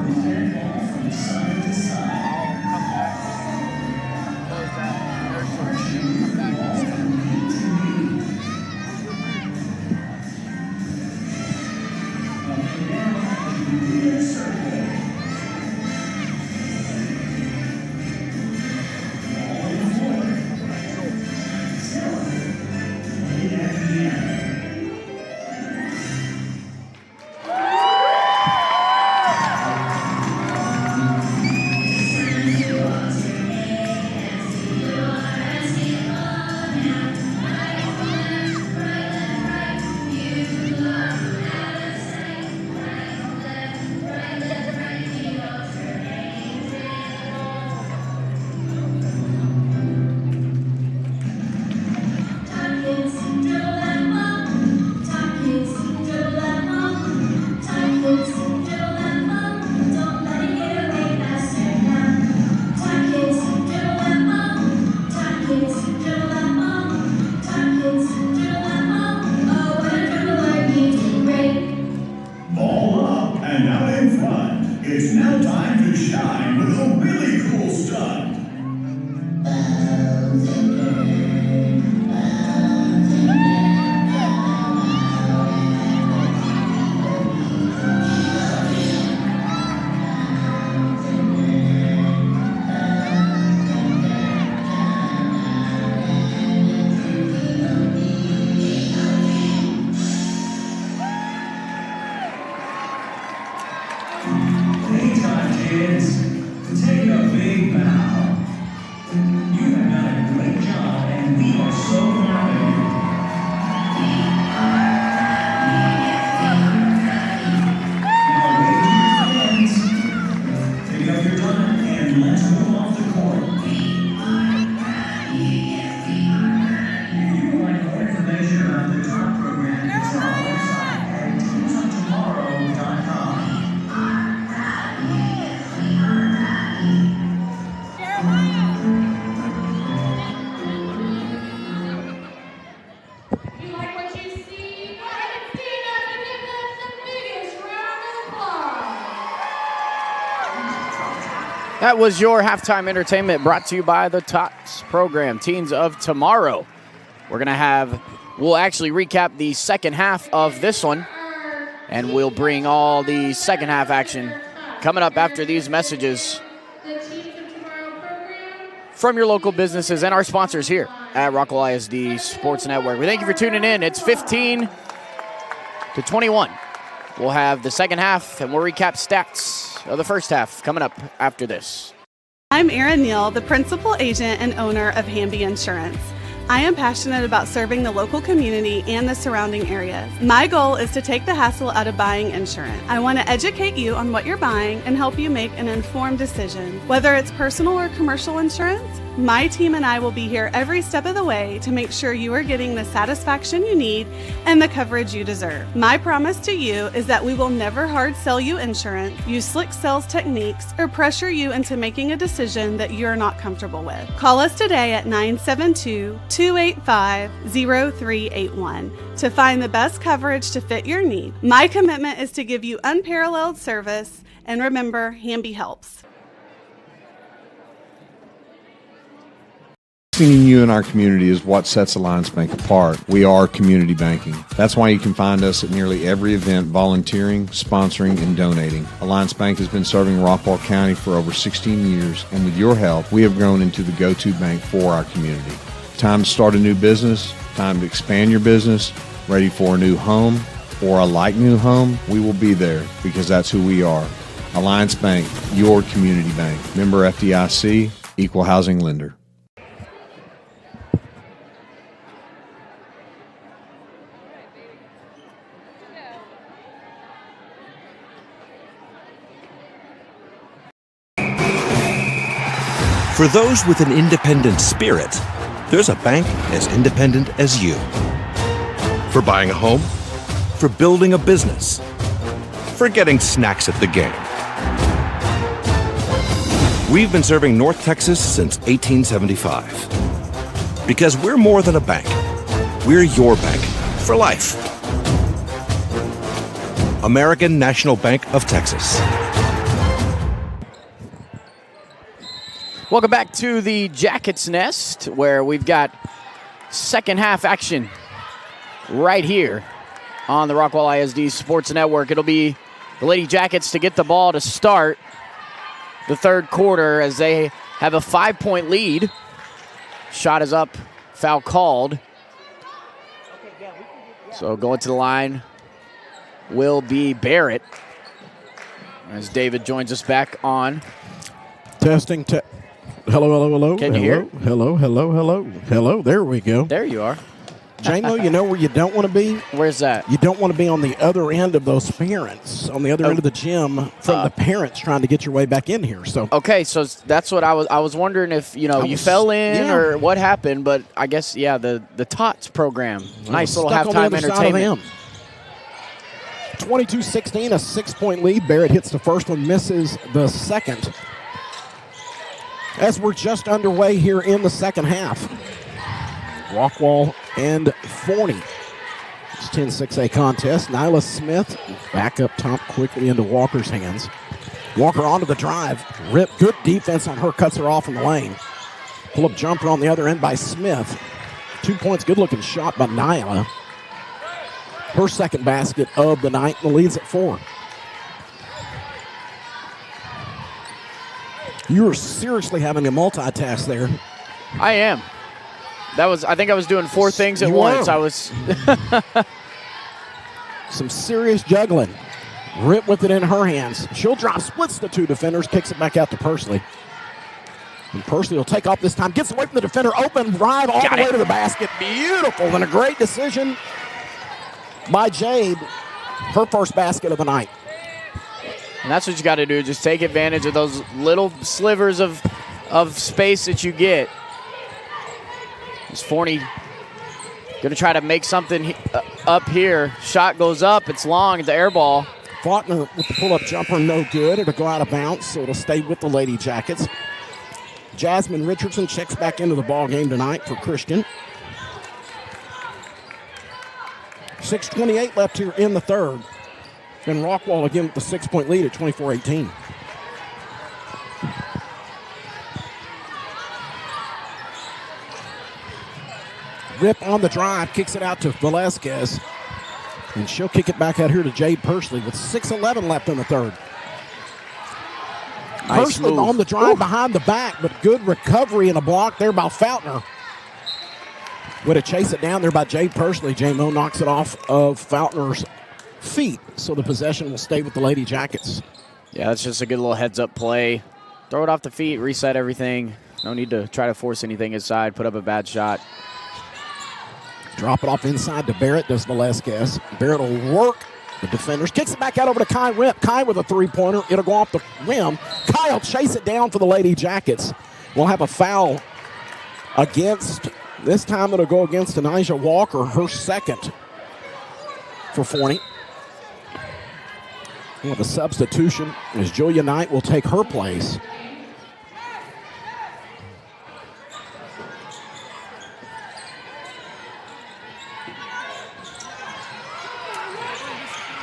Move that ball from side to side. Ball up and out in front. It's now time to shine with a really cool stunt. Anytime, kids. Take a big bow. You have done a great job, and we are so proud of you. Now wave to your friends. Pick up your gun, and let's move off the court. If you would like more information about the top program, visit our website at teamsoftomorrow.com. You like what you see? Go ahead and stand up and give them the biggest round of applause. That was your halftime entertainment brought to you by the TOPS program, Teens of Tomorrow. We'll actually recap the second half of this one, and we'll bring all the second half action coming up after these messages The Teens of Tomorrow program. from your local businesses and our sponsors here at Rockwell ISD Sports Network. We thank you for tuning in. It's 15-21. We'll have the second half, and we'll recap stats of the first half coming up after this. I'm Erin Neal, the principal agent and owner of Hamby Insurance. I am passionate about serving the local community and the surrounding areas. My goal is to take the hassle out of buying insurance. I want to educate you on what you're buying and help you make an informed decision. Whether it's personal or commercial insurance, my team and I will be here every step of the way to make sure you are getting the satisfaction you need and the coverage you deserve. My promise to you is that we will never hard sell you insurance, use slick sales techniques, or pressure you into making a decision that you're not comfortable with. Call us today at 972-285-0381 to find the best coverage to fit your need. My commitment is to give you unparalleled service, and remember, Hamby helps. Investing in you and our community is what sets Alliance Bank apart. We are community banking. That's why you can find us at nearly every event volunteering, sponsoring, and donating. Alliance Bank has been serving Rockwall County for over 16 years, and with your help, we have grown into the go-to bank for our community. Time to start a new business, time to expand your business, ready for a new home or a like new home, we will be there because that's who we are. Alliance Bank, your community bank. Member FDIC, equal housing lender. For those with an independent spirit, there's a bank as independent as you. For buying a home, for building a business, for getting snacks at the game. We've been serving North Texas since 1875. Because we're more than a bank. We're your bank for life. American National Bank of Texas. Welcome back to the Jackets Nest, where we've got second half action right here on the Rockwall ISD Sports Network. It'll be the Lady Jackets to get the ball to start the third quarter as they have a 5-point lead. Shot is up, foul called. So going to the line will be Barrett as David joins us back on. Testing. Hello. Can you hear? Hello. There we go. There you are. J-Mo, you know where you don't want to be? Where's that? You don't want to be on the other end of those parents, on the other end of the gym from the parents trying to get your way back in here. So okay, so that's what I was wondering if you fell in or what happened, but I guess the TOTS program, nice little halftime entertainment. 22-16, a 6-point lead. Barrett hits the first one, misses the second. As we're just underway here in the second half. Rockwall and Forney. It's 10-6A contest. Nyla Smith back up top quickly into Walker's hands. Walker onto the drive. Rip, good defense on her, cuts her off in the lane. Pull-up jumper on the other end by Smith. 2 points, good-looking shot by Nyla. Her second basket of the night, and the lead's at 4. You are seriously having a multitask there. I am. I think I was doing 4 things at once. I was some serious juggling. Rip with it in her hands. She'll drop, splits the 2 defenders, kicks it back out to Pursley. And Pursley will take off this time, gets away from the defender, open drive all the way to the basket. Beautiful, and a great decision by Jade. Her first basket of the night. And that's what you got to do, just take advantage of those little slivers of space that you get. Is Forney going to try to make something up here? Shot goes up, it's long, it's the air ball. Faulkner with the pull-up jumper, no good. It'll go out of bounds, so it'll stay with the Lady Jackets. Jasmine Richardson checks back into the ball game tonight for Christian. 6:28 left here in the third. And Rockwall again with the 6-point lead at 24-18. Rip on the drive, kicks it out to Velasquez. And she'll kick it back out here to Jade Pursley with 6:11 left in the third. Nice Pursley move. on the drive behind the back, but good recovery and a block there by Faulkner. Way to chase it down there by Jade Pursley. J-Mo knocks it off of Faulkner's feet, so the possession will stay with the Lady Jackets. Yeah, that's just a good little heads-up play. Throw it off the feet, reset everything. No need to try to force anything inside, put up a bad shot. Drop it off inside to Barrett, does Velasquez. Barrett will work the defenders. Kicks it back out over to Kai Rip. Kai with a 3-pointer. It'll go off the rim. Kai will chase it down for the Lady Jackets. We'll have a foul against, this time it'll go against Anijah Walker, her second for Forney. With a substitution as Julia Knight will take her place.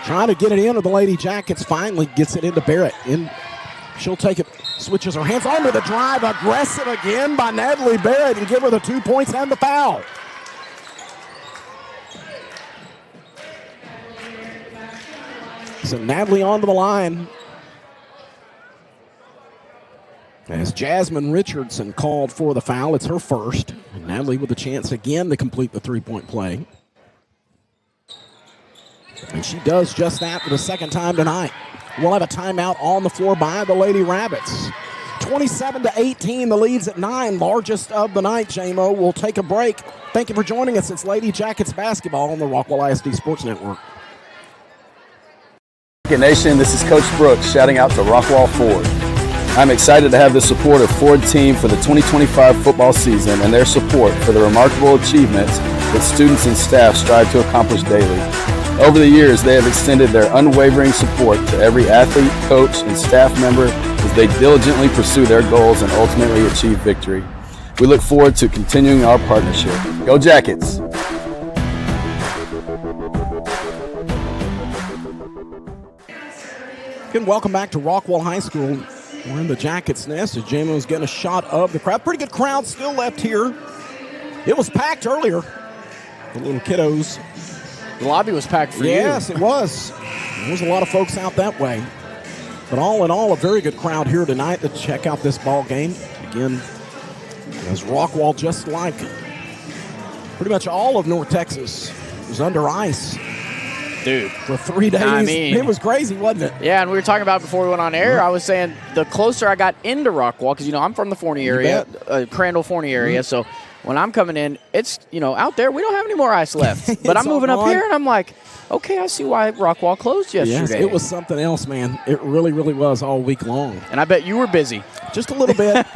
Trying to get it into the Lady Jackets, finally gets it into Barrett. She'll take it, switches her hands onto the drive, aggressive again by Natalie Barrett, and give her the 2 points and the foul. So Natalie onto the line. As Jasmine Richardson called for the foul, it's her first. And Natalie with a chance again to complete the 3-point play. And she does just that for the second time tonight. We'll have a timeout on the floor by the Lady Rabbits. 27-18, the lead's at 9, largest of the night. J-Mo will take a break. Thank you for joining us. It's Lady Jackets basketball on the Rockwall ISD Sports Network. Nation, this is Coach Brooks shouting out to Rockwall Ford. I'm excited to have the support of Ford team for the 2025 football season and their support for the remarkable achievements that students and staff strive to accomplish daily. Over the years, they have extended their unwavering support to every athlete, coach, and staff member as they diligently pursue their goals and ultimately achieve victory. We look forward to continuing our partnership. Go Jackets! Again, welcome back to Rockwall High School. We're in the Jackets' nest as Jamo's getting a shot of the crowd. Pretty good crowd still left here. It was packed earlier. The little kiddos. The lobby was packed for you. Yes, it was. There was a lot of folks out that way. But all in all, a very good crowd here tonight to check out this ball game. Again, as Rockwall, just like pretty much all of North Texas, was under ice. Dude. For 3 days. I mean, it was crazy, wasn't it? Yeah, and we were talking about it before we went on air. I was saying the closer I got into Rockwall, because, I'm from the Forney area, Crandall, Forney area, so when I'm coming in, it's, out there, we don't have any more ice left. But I'm moving up here, and I'm like, okay, I see why Rockwall closed yesterday. Yes, it was something else, man. It really, really was all week long. And I bet you were busy. Just a little bit.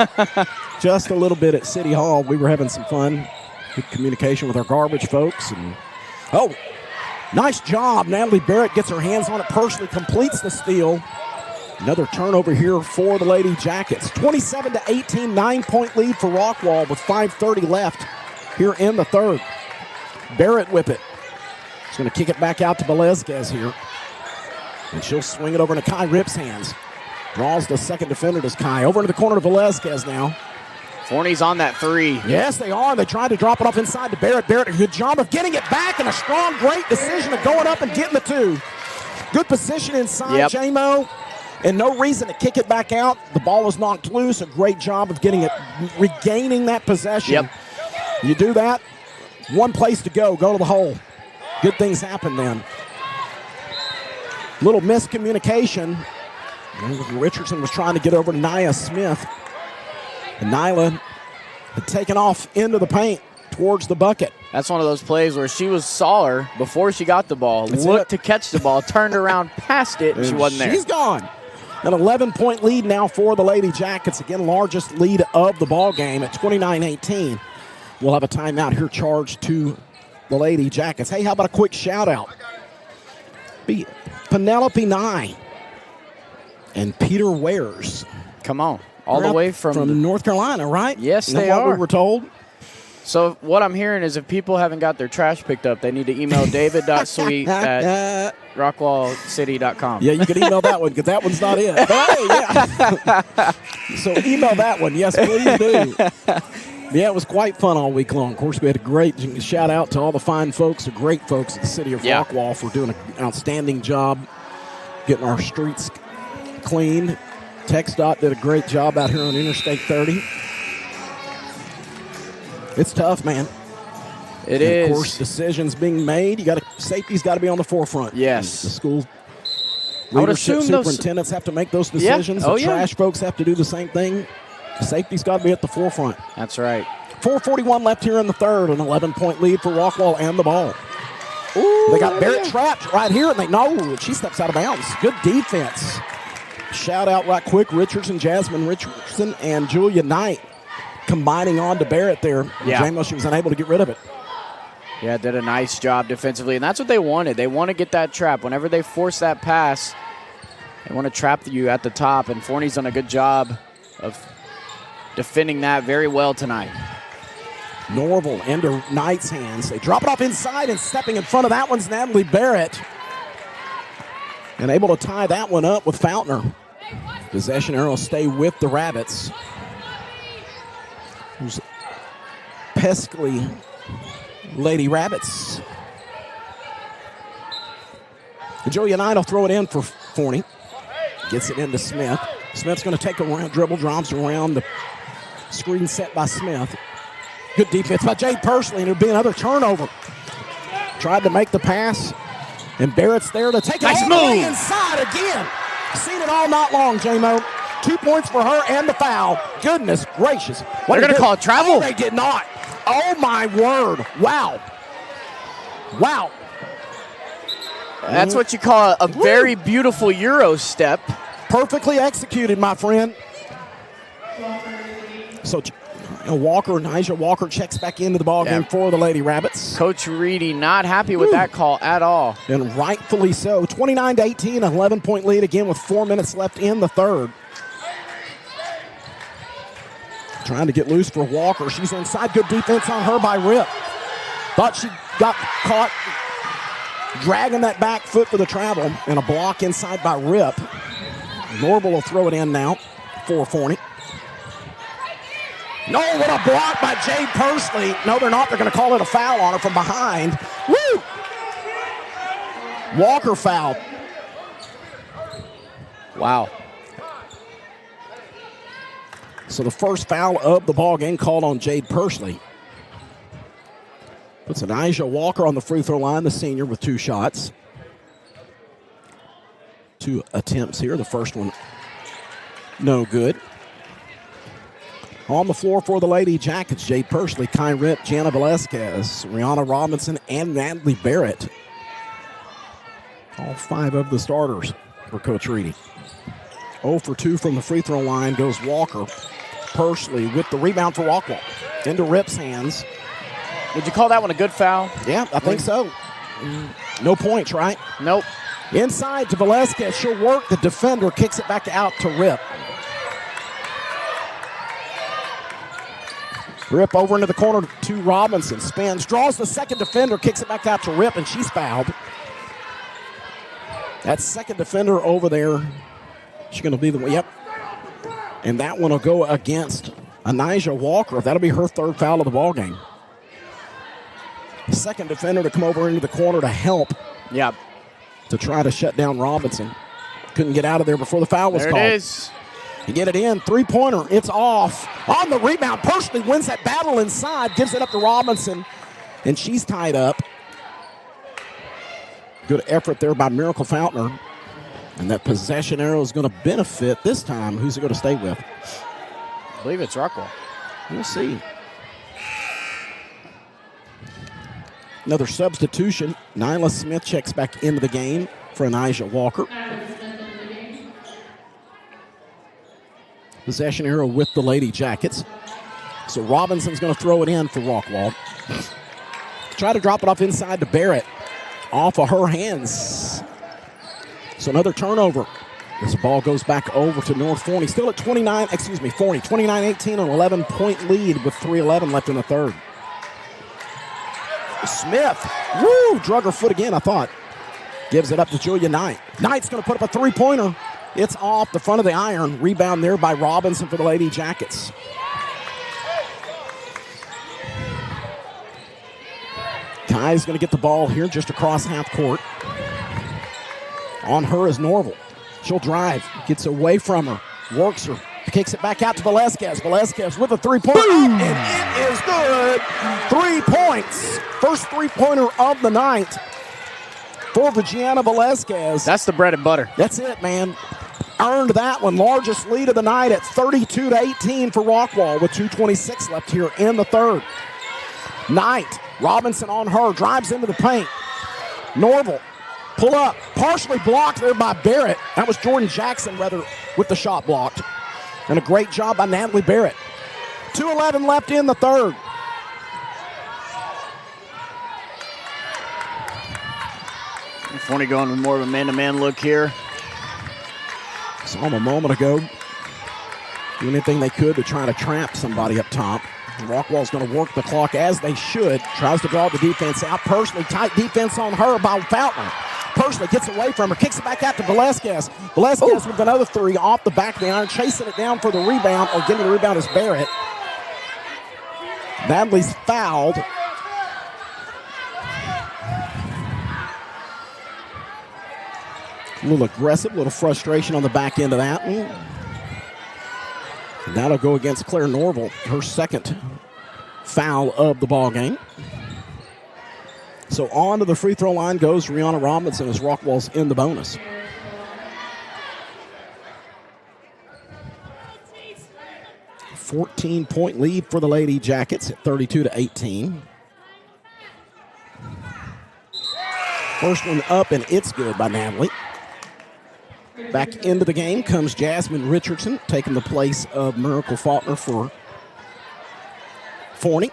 Just a little bit at City Hall. We were having some fun. Good communication with our garbage folks. And nice job. Natalie Barrett gets her hands on it, personally completes the steal. Another turnover here for the Lady Jackets. 27-18, 9-point lead for Rockwall with 5:30 left here in the third. Barrett with it. She's going to kick it back out to Velazquez here. And she'll swing it over into Kai Ripp's hands. Draws the second defender to Kai. Over into the corner to Velazquez now. Forney's on that three. Yes, they are. They tried to drop it off inside to Barrett. Barrett, a good job of getting it back, and a strong, great decision of going up and getting the two. Good position inside, J-Mo, and no reason to kick it back out. The ball was knocked loose. A great job of getting it, regaining that possession. You do that, one place to go to the hole. Good things happen then. Little miscommunication. Richardson was trying to get over to Nia Smith. And Nyla had taken off into the paint towards the bucket. That's one of those plays where she saw her before she got the ball, looked to catch the ball, turned around, passed it, and she wasn't there. She's gone. An 11-point lead now for the Lady Jackets. Again, largest lead of the ball game at 29-18. We'll have a timeout here charged to the Lady Jackets. Hey, how about a quick shout-out? Penelope Nye and Peter Wares. Come on. All the way from North Carolina, right? Yes, they are. We were told. So what I'm hearing is if people haven't got their trash picked up, they need to email david.sweet at rockwallcity.com. Yeah, you can email that one because that one's not it. But hey, yeah. So email that one. Yes, please do. Yeah, it was quite fun all week long. Of course, we had a great shout out to all the fine folks, the great folks at the city of Rockwall for doing an outstanding job getting our streets cleaned. TxDOT did a great job out here on Interstate 30. It's tough, man. It is. Of course, decisions being made. Safety's got to be on the forefront. Yes. The school leadership superintendents have to make those decisions. The trash folks have to do the same thing. Safety's got to be at the forefront. That's right. 4:41 left here in the third. An 11-point lead for Rockwall and the ball. Ooh, they got Barrett trapped right here, and she steps out of bounds. Good defense. Shout out right quick, Jasmine Richardson, and Julia Knight combining on to Barrett there. Yeah. She was unable to get rid of it. Yeah, did a nice job defensively, and that's what they wanted. They want to get that trap. Whenever they force that pass, they want to trap you at the top, and Forney's done a good job of defending that very well tonight. Norval into Knight's hands. They drop it off inside, and stepping in front of that one's Natalie Barrett. And able to tie that one up with Fountainer. Possession arrow stay with the Rabbits. Who's pesky Lady Rabbits. Julia Knight will throw it in for Forney. Gets it into Smith. Smith's going to take a dribble, drops around the screen set by Smith. Good defense by Jade Pursley, and it'll be another turnover. Tried to make the pass, and Barrett's there to take it all the way inside again. Seen it all not long, J-Mo. 2 points for her and the foul. Goodness gracious. They're going to call it travel. Oh, they did not. Oh, my word. Wow. Wow. That's what you call a very beautiful Euro step. Perfectly executed, my friend. So Nigel Walker checks back into the ballgame for the Lady Rabbits. Coach Reedy not happy with that call at all. And rightfully so. 29-18, 11-point lead again with 4 minutes left in the third. Trying to get loose for Walker. She's inside. Good defense on her by Rip. Thought she got caught dragging that back foot for the travel, and a block inside by Rip. Norval will throw it in now for Forney. No, what a block by Jade Pursley. No, they're not. They're going to call it a foul on her from behind. Woo! Walker fouled. Wow. So the first foul of the ball game called on Jade Pursley. Puts Anijah Walker on the free throw line, the senior, with 2 shots. 2 attempts here. The first one, no good. On the floor for the Lady Jackets, Jade Pursley, Kai Rip, Jana Velasquez, Rihanna Robinson, and Natalie Barrett. All 5 of the starters for Coach Reedy. 0 for 2 from the free throw line goes Walker. Pursley with the rebound for Rockwall. Into Rip's hands. Would you call that one a good foul? Yeah, I think so. No points, right? Nope. Inside to Velasquez. She'll work the defender, kicks it back out to Rip. Rip over into the corner to Robinson. Spins, draws the second defender, kicks it back out to Rip, and she's fouled. That second defender over there, she's going to be the one. Yep. And that one will go against Anijah Walker. That'll be her 3rd foul of the ball game. Second defender to come over into the corner to help. Yep. To try to shut down Robinson. Couldn't get out of there before the foul was called. There it is. You get it in, 3-pointer, it's off. On the rebound, Pursley wins that battle inside, gives it up to Robinson, and she's tied up. Good effort there by Miracle Fountainer. And that possession arrow is going to benefit this time. Who's it going to stay with? I believe it's Rockwell. We'll see. Another substitution. Nyla Smith checks back into the game for Anijah Walker. Possession arrow with the Lady Jackets. So Robinson's going to throw it in for Rockwall. Try to drop it off inside to Barrett. Off of her hands. So another turnover. This ball goes back over to North Forney. Still at Forney, 29-18 on 11-point lead with 3:11 left in the 3rd. Smith, woo, drug her foot again, I thought. Gives it up to Julia Knight. Knight's going to put up a 3-pointer. It's off the front of the iron. Rebound there by Robinson for the Lady Jackets. Kai's going to get the ball here just across half court. On her is Norval. She'll drive, gets away from her, works her, kicks it back out to Velasquez. Velasquez with a 3-pointer, and it is good. 3 points. First 3-pointer of the night for Virginia Velasquez. That's the bread and butter. That's it, man. Earned that one. Largest lead of the night at 32-18 for Rockwall with 2:26 left here in the 3rd. Knight, Robinson on her, drives into the paint. Norval, pull up, partially blocked there by Barrett. That was Jordan Jackson, rather, with the shot blocked. And a great job by Natalie Barrett. 2:11 left in the 3rd. Forney going with more of a man-to-man look here. Saw him a moment ago. Do anything they could to try to trap somebody up top. Rockwall's going to work the clock as they should. Tries to draw the defense out. Pursley, tight defense on her by Fountain. Pursley gets away from her, kicks it back out to Velasquez. Velasquez with another 3 off the back of the iron, chasing it down for the rebound, or getting the rebound is Barrett. Natalie's fouled. A little aggressive, a little frustration on the back end of that one. And that'll go against Claire Norval, her 2nd foul of the ball game. So on to the free throw line goes Rihanna Robinson as Rockwall's in the bonus. A 14-point lead for the Lady Jackets at 32-18. First one up, and it's good by Natalie. Back into the game comes Jasmine Richardson, taking the place of Miracle Faulkner for Forney.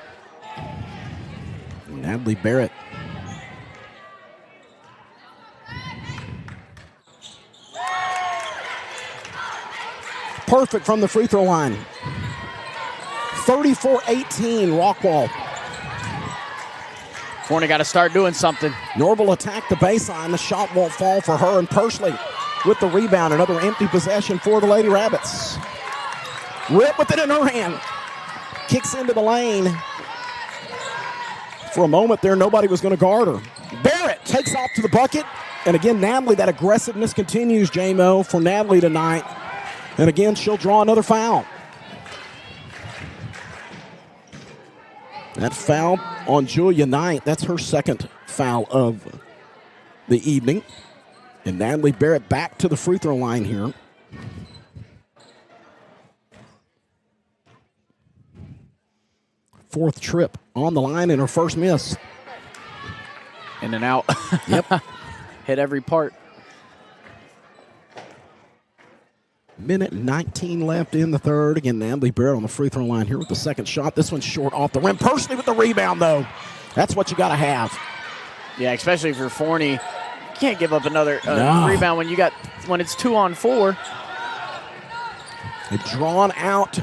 Natalie Barrett. Perfect from the free throw line. 34-18, Rockwall. Forney got to start doing something. Norval attacked the baseline. The shot won't fall for her, and Pursley with the rebound. Another empty possession for the Lady Rabbits. Rip with it in her hand. Kicks into the lane. For a moment there, nobody was going to guard her. Barrett takes off to the bucket. And again, Natalie, that aggressiveness continues, J-Mo, for Natalie tonight. And again, she'll draw another foul. That foul on Julia Knight, that's her second foul of the evening. And Natalie Barrett back to the free throw line here. Fourth trip on the line and her first miss. In and out. Yep. Hit every part. Minute 19 left in the third. Again, Natalie Barrett on the free throw line here with the second shot. This one's short off the rim. Personally with the rebound, though. That's what you got to have. Yeah, especially if you're Forney. You can't give up another rebound when it's 2-on-4. It drawn out.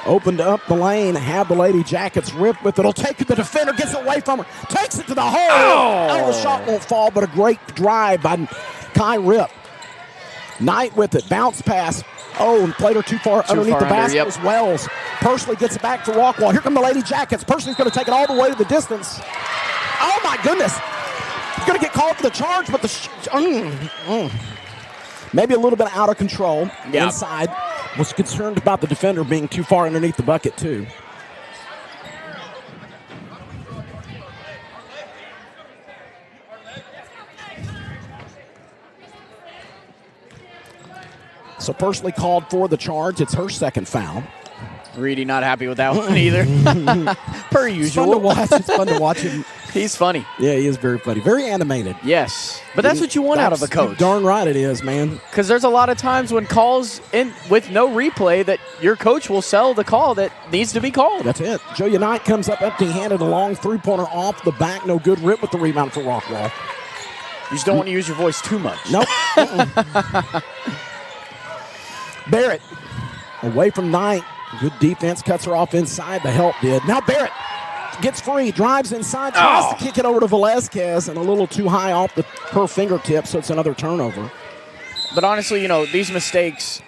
Opened up the lane, have the Lady Jackets rip with it. It'll take it. The defender gets away from her. Takes it to the hole. Oh, the shot won't fall, but a great drive by Kai Rip. Knight with it. Bounce pass. Oh, and played her too far underneath the basket was Wells. Personally gets it back to Rockwall. Here come the Lady Jackets. Personally's going to take it all the way to the distance. Oh, my goodness. He's going to get called for the charge, but maybe a little bit out of control inside. Was concerned about the defender being too far underneath the bucket, too. So personally called for the charge. It's her second foul. Reedy not happy with that one either. Per usual. It's fun to watch him. He's funny. Yeah, he is very funny. Very animated. Yes. But that's what you want out of a coach. Darn right it is, man. Because there's a lot of times when calls in with no replay that your coach will sell the call that needs to be called. That's it. Julia Knight comes up empty-handed, a long three-pointer off the back. No good. Rip with the rebound for Rockwall. You just don't want to use your voice too much. Nope. Barrett away from Knight. Good defense, cuts her off inside. The help did. Now Barrett gets free, drives inside, tries to kick it over to Velazquez, and a little too high off her fingertips, so it's another turnover. But honestly, these mistakes,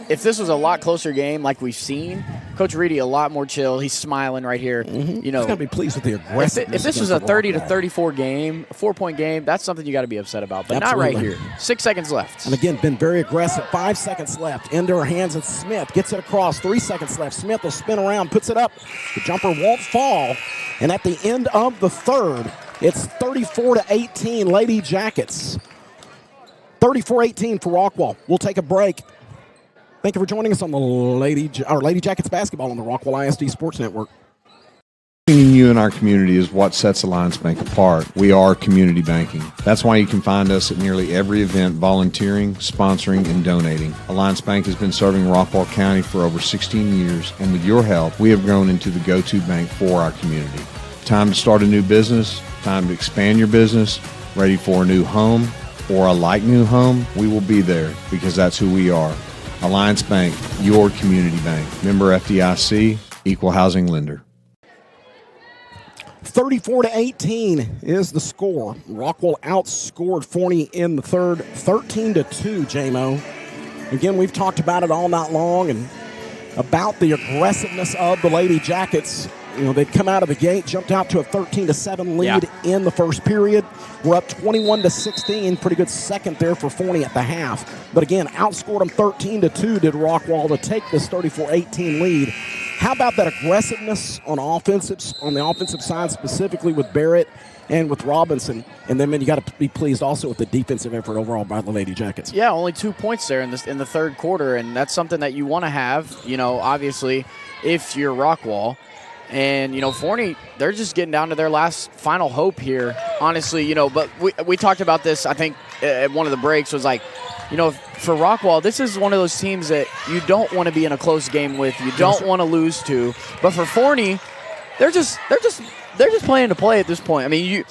if this was a lot closer game like we've seen, Coach Reedy a lot more chill. He's smiling right here. He's going to be pleased with the aggressiveness. If this was a 30-34 game, a 4-point game, that's something you got to be upset about. But absolutely. Not right here. 6 seconds left. And again, been very aggressive. 5 seconds left. Into her hands, and Smith gets it across. 3 seconds left. Smith will spin around, puts it up. The jumper won't fall. And at the end of the third, it's 34-18 Lady Jackets. 34-18 for Rockwall. We'll take a break. Thank you for joining us on the Lady Jackets basketball on the Rockwall ISD Sports Network. You and our community is what sets Alliance Bank apart. We are community banking. That's why you can find us at nearly every event volunteering, sponsoring, and donating. Alliance Bank has been serving Rockwall County for over 16 years, and with your help, we have grown into the go-to bank for our community. Time to start a new business, time to expand your business, ready for a new home or a like new home, we will be there because that's who we are. Alliance Bank, your community bank. Member FDIC, equal housing lender. 34-18 is the score. Rockwall outscored Forney in the third, 13-2, J-Mo. Again, we've talked about it all night long and about the aggressiveness of the Lady Jackets. They'd come out of the gate, jumped out to a 13-7 lead in the first period. We're up 21-16. Pretty good second there for Forney at the half. But again, outscored them 13-2 did Rockwall to take this 34-18 lead. How about that aggressiveness on the offensive side, specifically with Barrett and with Robinson? And then you got to be pleased also with the defensive effort overall by the Lady Jackets. Yeah, only 2 points there in the third quarter, and that's something that you want to have, obviously, if you're Rockwall. And, Forney, they're just getting down to their last final hope here, honestly, but we talked about this, I think, at one of the breaks, was like, for Rockwall, this is one of those teams that you don't want to be in a close game with, you don't want to lose to. But for Forney, they're just playing to play at this point. I mean,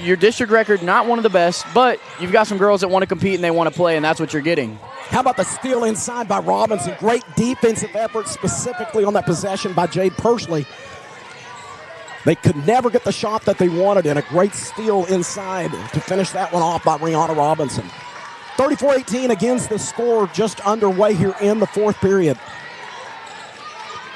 your district record, not one of the best, but you've got some girls that want to compete and they want to play, and that's what you're getting. How about the steal inside by Robinson? Great defensive effort specifically on that possession by Jade Pursley. They could never get the shot that they wanted, and a great steal inside to finish that one off by Rihanna Robinson. 34-18 against the score just underway here in the fourth period.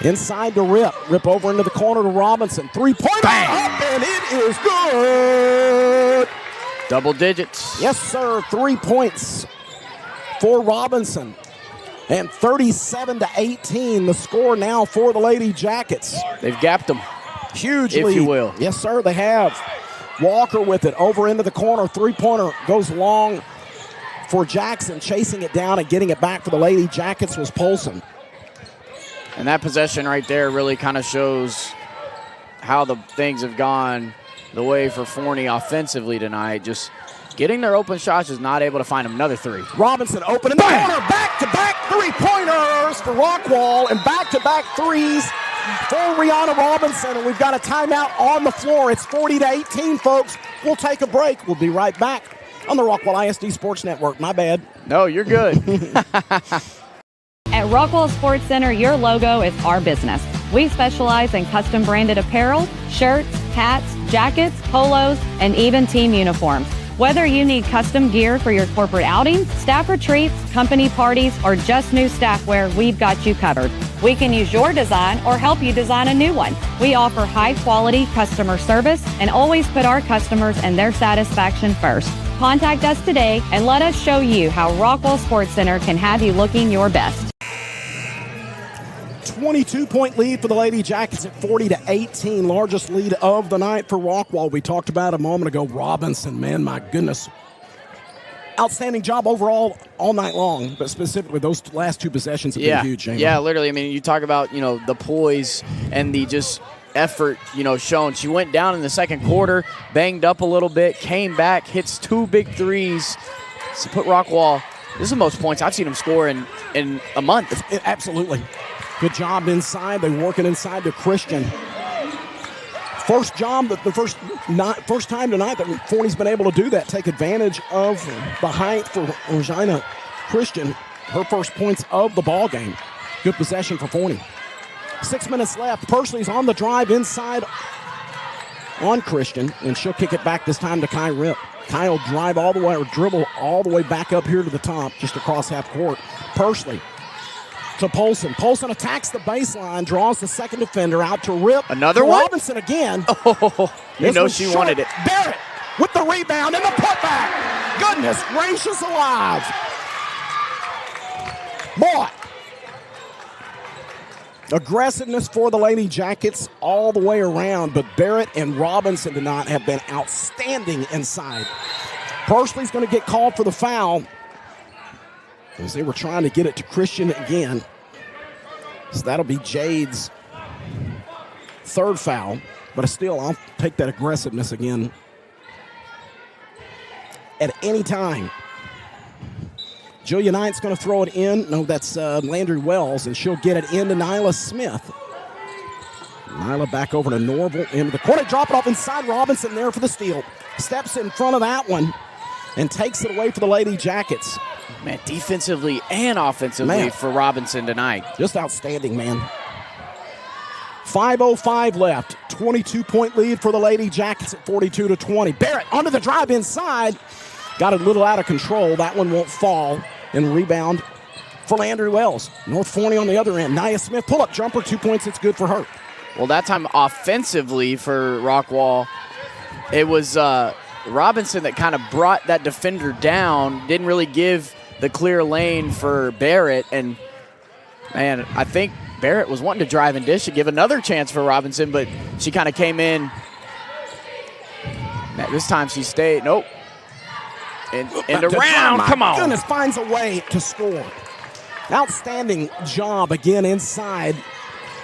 Inside to Rip. Rip over into the corner to Robinson. Three-pointer up, and it is good. Double digits. Yes, sir. 3 points for Robinson. And 37-18, the score now for the Lady Jackets. They've gapped them. Huge if lead. you will. Yes, sir, they have. Walker with it over into the corner. Three-pointer goes long for Jackson. Chasing it down and getting it back for the Lady Jackets was Polson. And that possession right there really kind of shows how the things have gone the way for Forney offensively tonight. Just getting their open shots, is not able to find another three. Robinson open in the corner. Back-to-back three-pointers for Rockwall and back-to-back threes for Rihanna Robinson. And we've got a timeout on the floor. It's 40-18, folks. We'll take a break. We'll be right back on the Rockwall ISD Sports Network. My bad. No, you're good. At Rockwall Sports Center, your logo is our business. We specialize in custom branded apparel, shirts, hats, jackets, polos, and even team uniforms. Whether you need custom gear for your corporate outings, staff retreats, company parties, or just new staff wear, we've got you covered. We can use your design or help you design a new one. We offer high-quality customer service and always put our customers and their satisfaction first. Contact us today and let us show you how Rockwall Sports Center can have you looking your best. 22-point lead for the Lady Jackets at 40-18. Largest lead of the night for Rockwall. We talked about a moment ago. Robinson, man, my goodness. Outstanding job overall all night long, but specifically those last two possessions have been huge, Jamie. Yeah, literally. I mean, you talk about, the poise and the just effort, shown. She went down in the second quarter, banged up a little bit, came back, hits two big threes to put Rockwall. This is the most points I've seen them score in a month. Absolutely. Good job inside. They're working inside to Christian. First job, the first time tonight that Forney's been able to do that, take advantage of the height for Regina Christian. Her first points of the ball game. Good possession for Forney. 6 minutes left. Pursley's on the drive inside on Christian, and she'll kick it back this time to Kai Rip. Kai will drive all the way, or dribble all the way back up here to the top, just across half court. Pursley to Polson. Polson attacks the baseline, draws the second defender out to Rip. Another one? Robinson again. Oh, she wanted it. Barrett with the rebound and the putback. Goodness gracious alive. Boy. Aggressiveness for the Lady Jackets all the way around, but Barrett and Robinson tonight have been outstanding inside. Pursley's going to get called for the foul, as they were trying to get it to Christian again. So that'll be Jade's third foul. But still, I'll take that aggressiveness again at any time. Julia Knight's going to throw it in. No, that's Landry Wells, and she'll get it into Nyla Smith. Nyla back over to Norval into the corner. Drop it off inside. Robinson there for the steal. Steps in front of that one and takes it away for the Lady Jackets. Man, defensively and offensively for Robinson tonight. Just outstanding, man. 5:05 left. 22-point lead for the Lady Jackets at 42-20. Barrett under the drive inside. Got a little out of control. That one won't fall. And rebound for Landry Wells. North Forney on the other end. Nia Smith, pull-up jumper, 2 points. It's good for her. Well, that time offensively for Rockwall, it was Robinson that kind of brought that defender down, didn't really give the clear lane for Barrett. And, man, I think Barrett was wanting to drive and dish to give another chance for Robinson, but she kind of came in. This time she stayed. Nope. And around. Come on. Goodness, finds a way to score. Outstanding job again inside.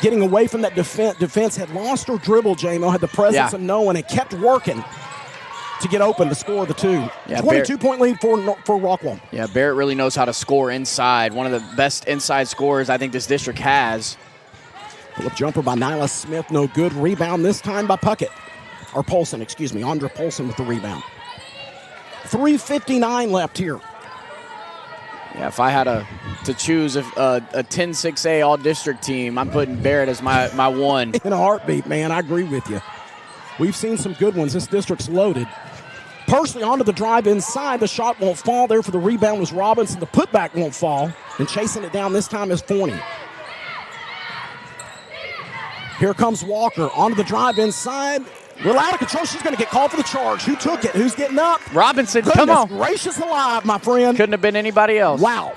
Getting away from that defense. Had lost her dribble, J-Mo. Had the presence of no one and kept working to get open to score the two. 22-point lead for Rockwall. Yeah, Barrett really knows how to score inside. One of the best inside scorers I think this district has. Pull-up jumper by Nyla Smith. No good. Rebound this time by Puckett. Or Polson, excuse me. Andra Polson with the rebound. 3:59 left here. Yeah, if I had to choose a 10-6A all-district team, I'm putting Barrett as my one. In a heartbeat, man. I agree with you. We've seen some good ones. This district's loaded. Pursley onto the drive inside. The shot won't fall there for the rebound was Robinson. The putback won't fall. And chasing it down this time is Forney. Here comes Walker onto the drive inside. A little out of control. She's going to get called for the charge. Who took it? Who's getting up? Robinson, Goodness come on. gracious alive, my friend. Couldn't have been anybody else. Wow.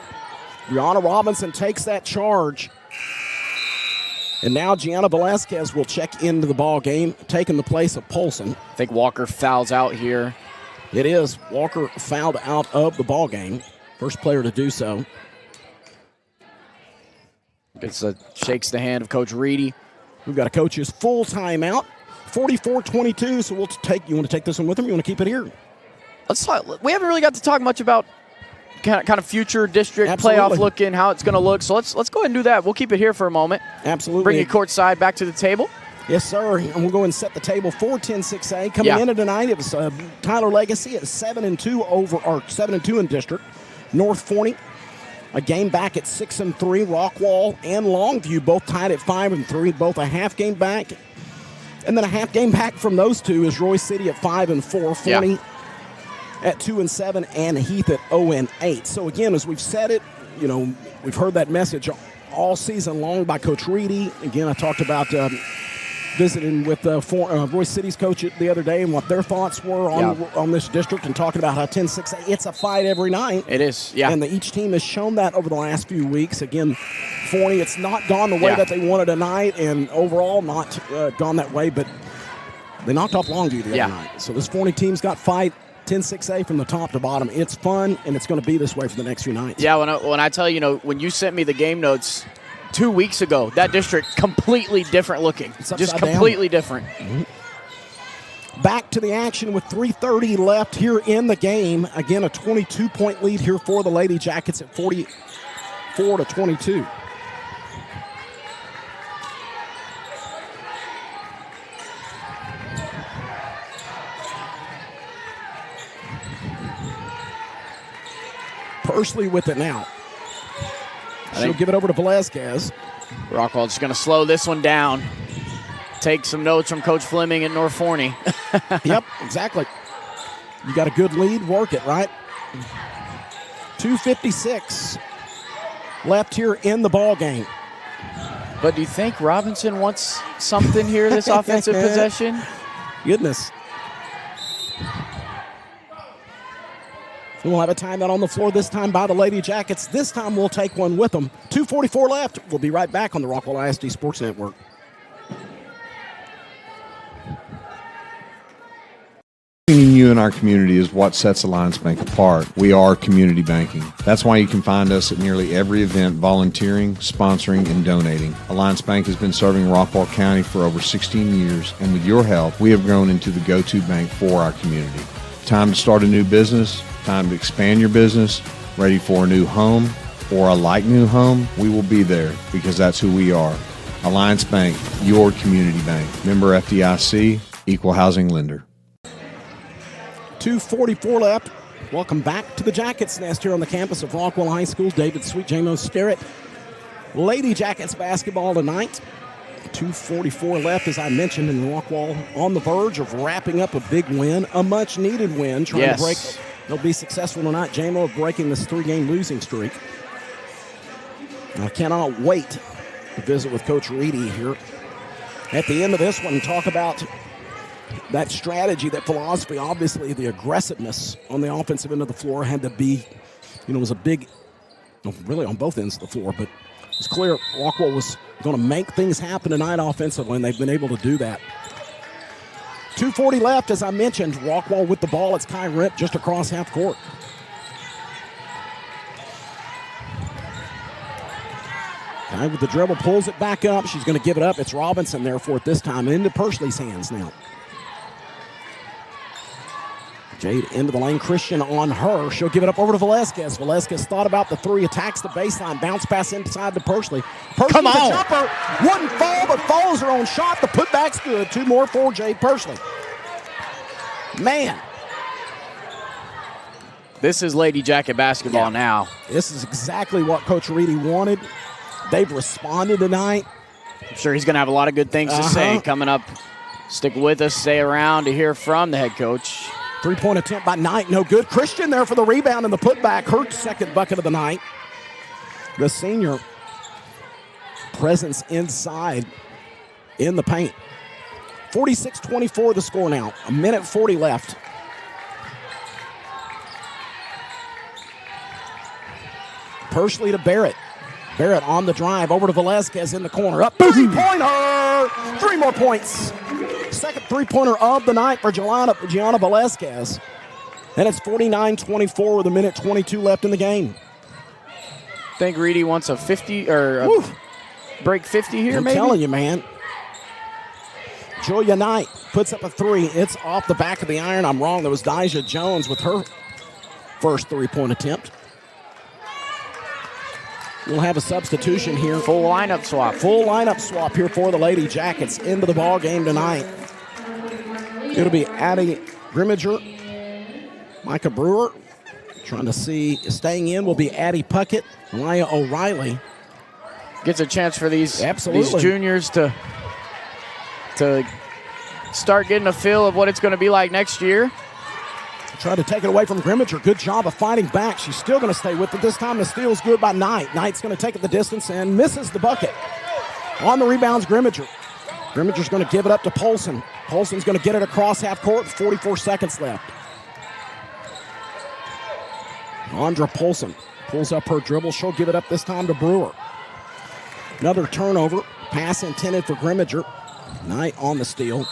Brianna Robinson takes that charge. And now Gianna Velasquez will check into the ball game, taking the place of Polson. I think Walker fouls out here. It is. Walker fouled out of the ball game. First player to do so. Shakes the hand of Coach Reedy. We've got a coach's full timeout. 44-22, so you want to take this one with him? You want to keep it here? Let's talk. We haven't really got to talk much about kind of future district Absolutely. playoff looking, how it's going to look. So let's go ahead and do that. We'll keep it here for a moment. Absolutely. Bring you courtside back to the table. Yes, sir. And we'll go and set the table for 10-6A. Coming in tonight, it was Tyler Legacy at 7-2 7-2 in district. North Forney, a game back at 6-3. Rockwall and Longview both tied at 5-3, both a half game back. And then a half game back from those two is Roy City at 5-4. Forney at 2-7, and Heath at 0-8. So again, as we've said it, we've heard that message all season long by Coach Reedy. Again, I talked about visiting with Roy City's coach the other day and what their thoughts were on this district, and talking about how 10-6, it's a fight every night. It is, yeah. And each team has shown that over the last few weeks. Again, Forney, it's not gone the way that they wanted tonight, and overall not gone that way, but they knocked off Longview the other night. So this Forney team's got fight. 10-6A from the top to bottom. It's fun, and it's going to be this way for the next few nights. Yeah, when I tell you, when you sent me the game notes 2 weeks ago, that district completely different looking. Just completely different. Mm-hmm. Back to the action with 3:30 left here in the game. Again, a 22-point lead here for the Lady Jackets at 44-22. Pursley with it now. She'll give it over to Velasquez. Rockwell just going to slow this one down. Take some notes from Coach Fleming at North Forney. Yep, exactly. You got a good lead, work it, right? 2:56 left here in the ball game. But do you think Robinson wants something here, this offensive possession? Goodness. We'll have a timeout on the floor this time by the Lady Jackets. This time we'll take one with them. 2:44 left. We'll be right back on the Rockwell ISD Sports Network. You in our community is what sets Alliance Bank apart. We are community banking. That's why you can find us at nearly every event volunteering, sponsoring, and donating. Alliance Bank has been serving Rockwall County for over 16 years, and with your help, we have grown into the go-to bank for our community. Time to start a new business, time to expand your business, ready for a new home or a like new home, we will be there because that's who we are. Alliance Bank, your community bank. Member FDIC, equal housing lender. 2:44 left. Welcome back to the Jackets Nest here on the campus of Rockwell High School. David Sweet, J-Mo Sterrett. Lady Jackets basketball tonight. 2:44 left, as I mentioned, in Rockwall on the verge of wrapping up a big win, a much-needed win. Trying to break. They'll be successful tonight, J-Mo, of breaking this 3-game losing streak. I cannot wait to visit with Coach Reedy here at the end of this one and talk about that strategy, that philosophy. Obviously, the aggressiveness on the offensive end of the floor had to be, was a big, really on both ends of the floor, but it's clear Rockwell was going to make things happen tonight offensively, and they've been able to do that. 2:40 left, as I mentioned. Rockwall with the ball. It's Kai Rip just across half court. Kai with the dribble, pulls it back up. She's going to give it up. It's Robinson there for it this time, into Pursley's hands now. Jade into the lane. Christian on her. She'll give it up over to Velasquez. Velasquez thought about the three, attacks the baseline, bounce pass inside to Pursley. Pursley with the jumper. Wouldn't fall, but follows her own shot. The putback's good. 2 more for Jade Pursley. Man. This is Lady Jacket basketball now. This is exactly what Coach Reedy wanted. They've responded tonight. I'm sure he's going to have a lot of good things to say coming up. Stick with us. Stay around to hear from the head coach. Three-point attempt by Knight, no good. Christian there for the rebound and the putback. Her second bucket of the night. The senior presence inside in the paint. 46-24 the score now. A minute 40 left. Persley to Barrett. Barrett on the drive, over to Velazquez in the corner. Up, three-pointer! 3 more points. Second three-pointer of the night for Gianna Velazquez. And it's 49-24 with a minute 22 left in the game. I think Reedy wants a 50 or a break 50 here, I'm maybe? telling you, man. Julia Knight puts up a 3. It's off the back of the iron. I'm wrong. That was Dijah Jones with her first three-point attempt. We'll have a substitution here. Full lineup swap. Full lineup swap here for the Lady Jackets into the ball game tonight. It'll be Addie Grimminger, Micah Brewer. Trying to see, staying in will be Addie Puckett, Maya O'Reilly. Gets a chance for these Absolutely. juniors to start getting a feel of what it's going to be like next year. Tried to take it away from Grimminger. Good job of fighting back. She's still going to stay with it. This time the steal's good by Knight. Knight's going to take it the distance and misses the bucket. On the rebounds, Grimminger. Grimminger's going to give it up to Polson. Polson's going to get it across half court. 44 seconds left. Andra Polson pulls up her dribble. She'll give it up this time to Brewer. Another turnover. Pass intended for Grimminger. Knight on the steal.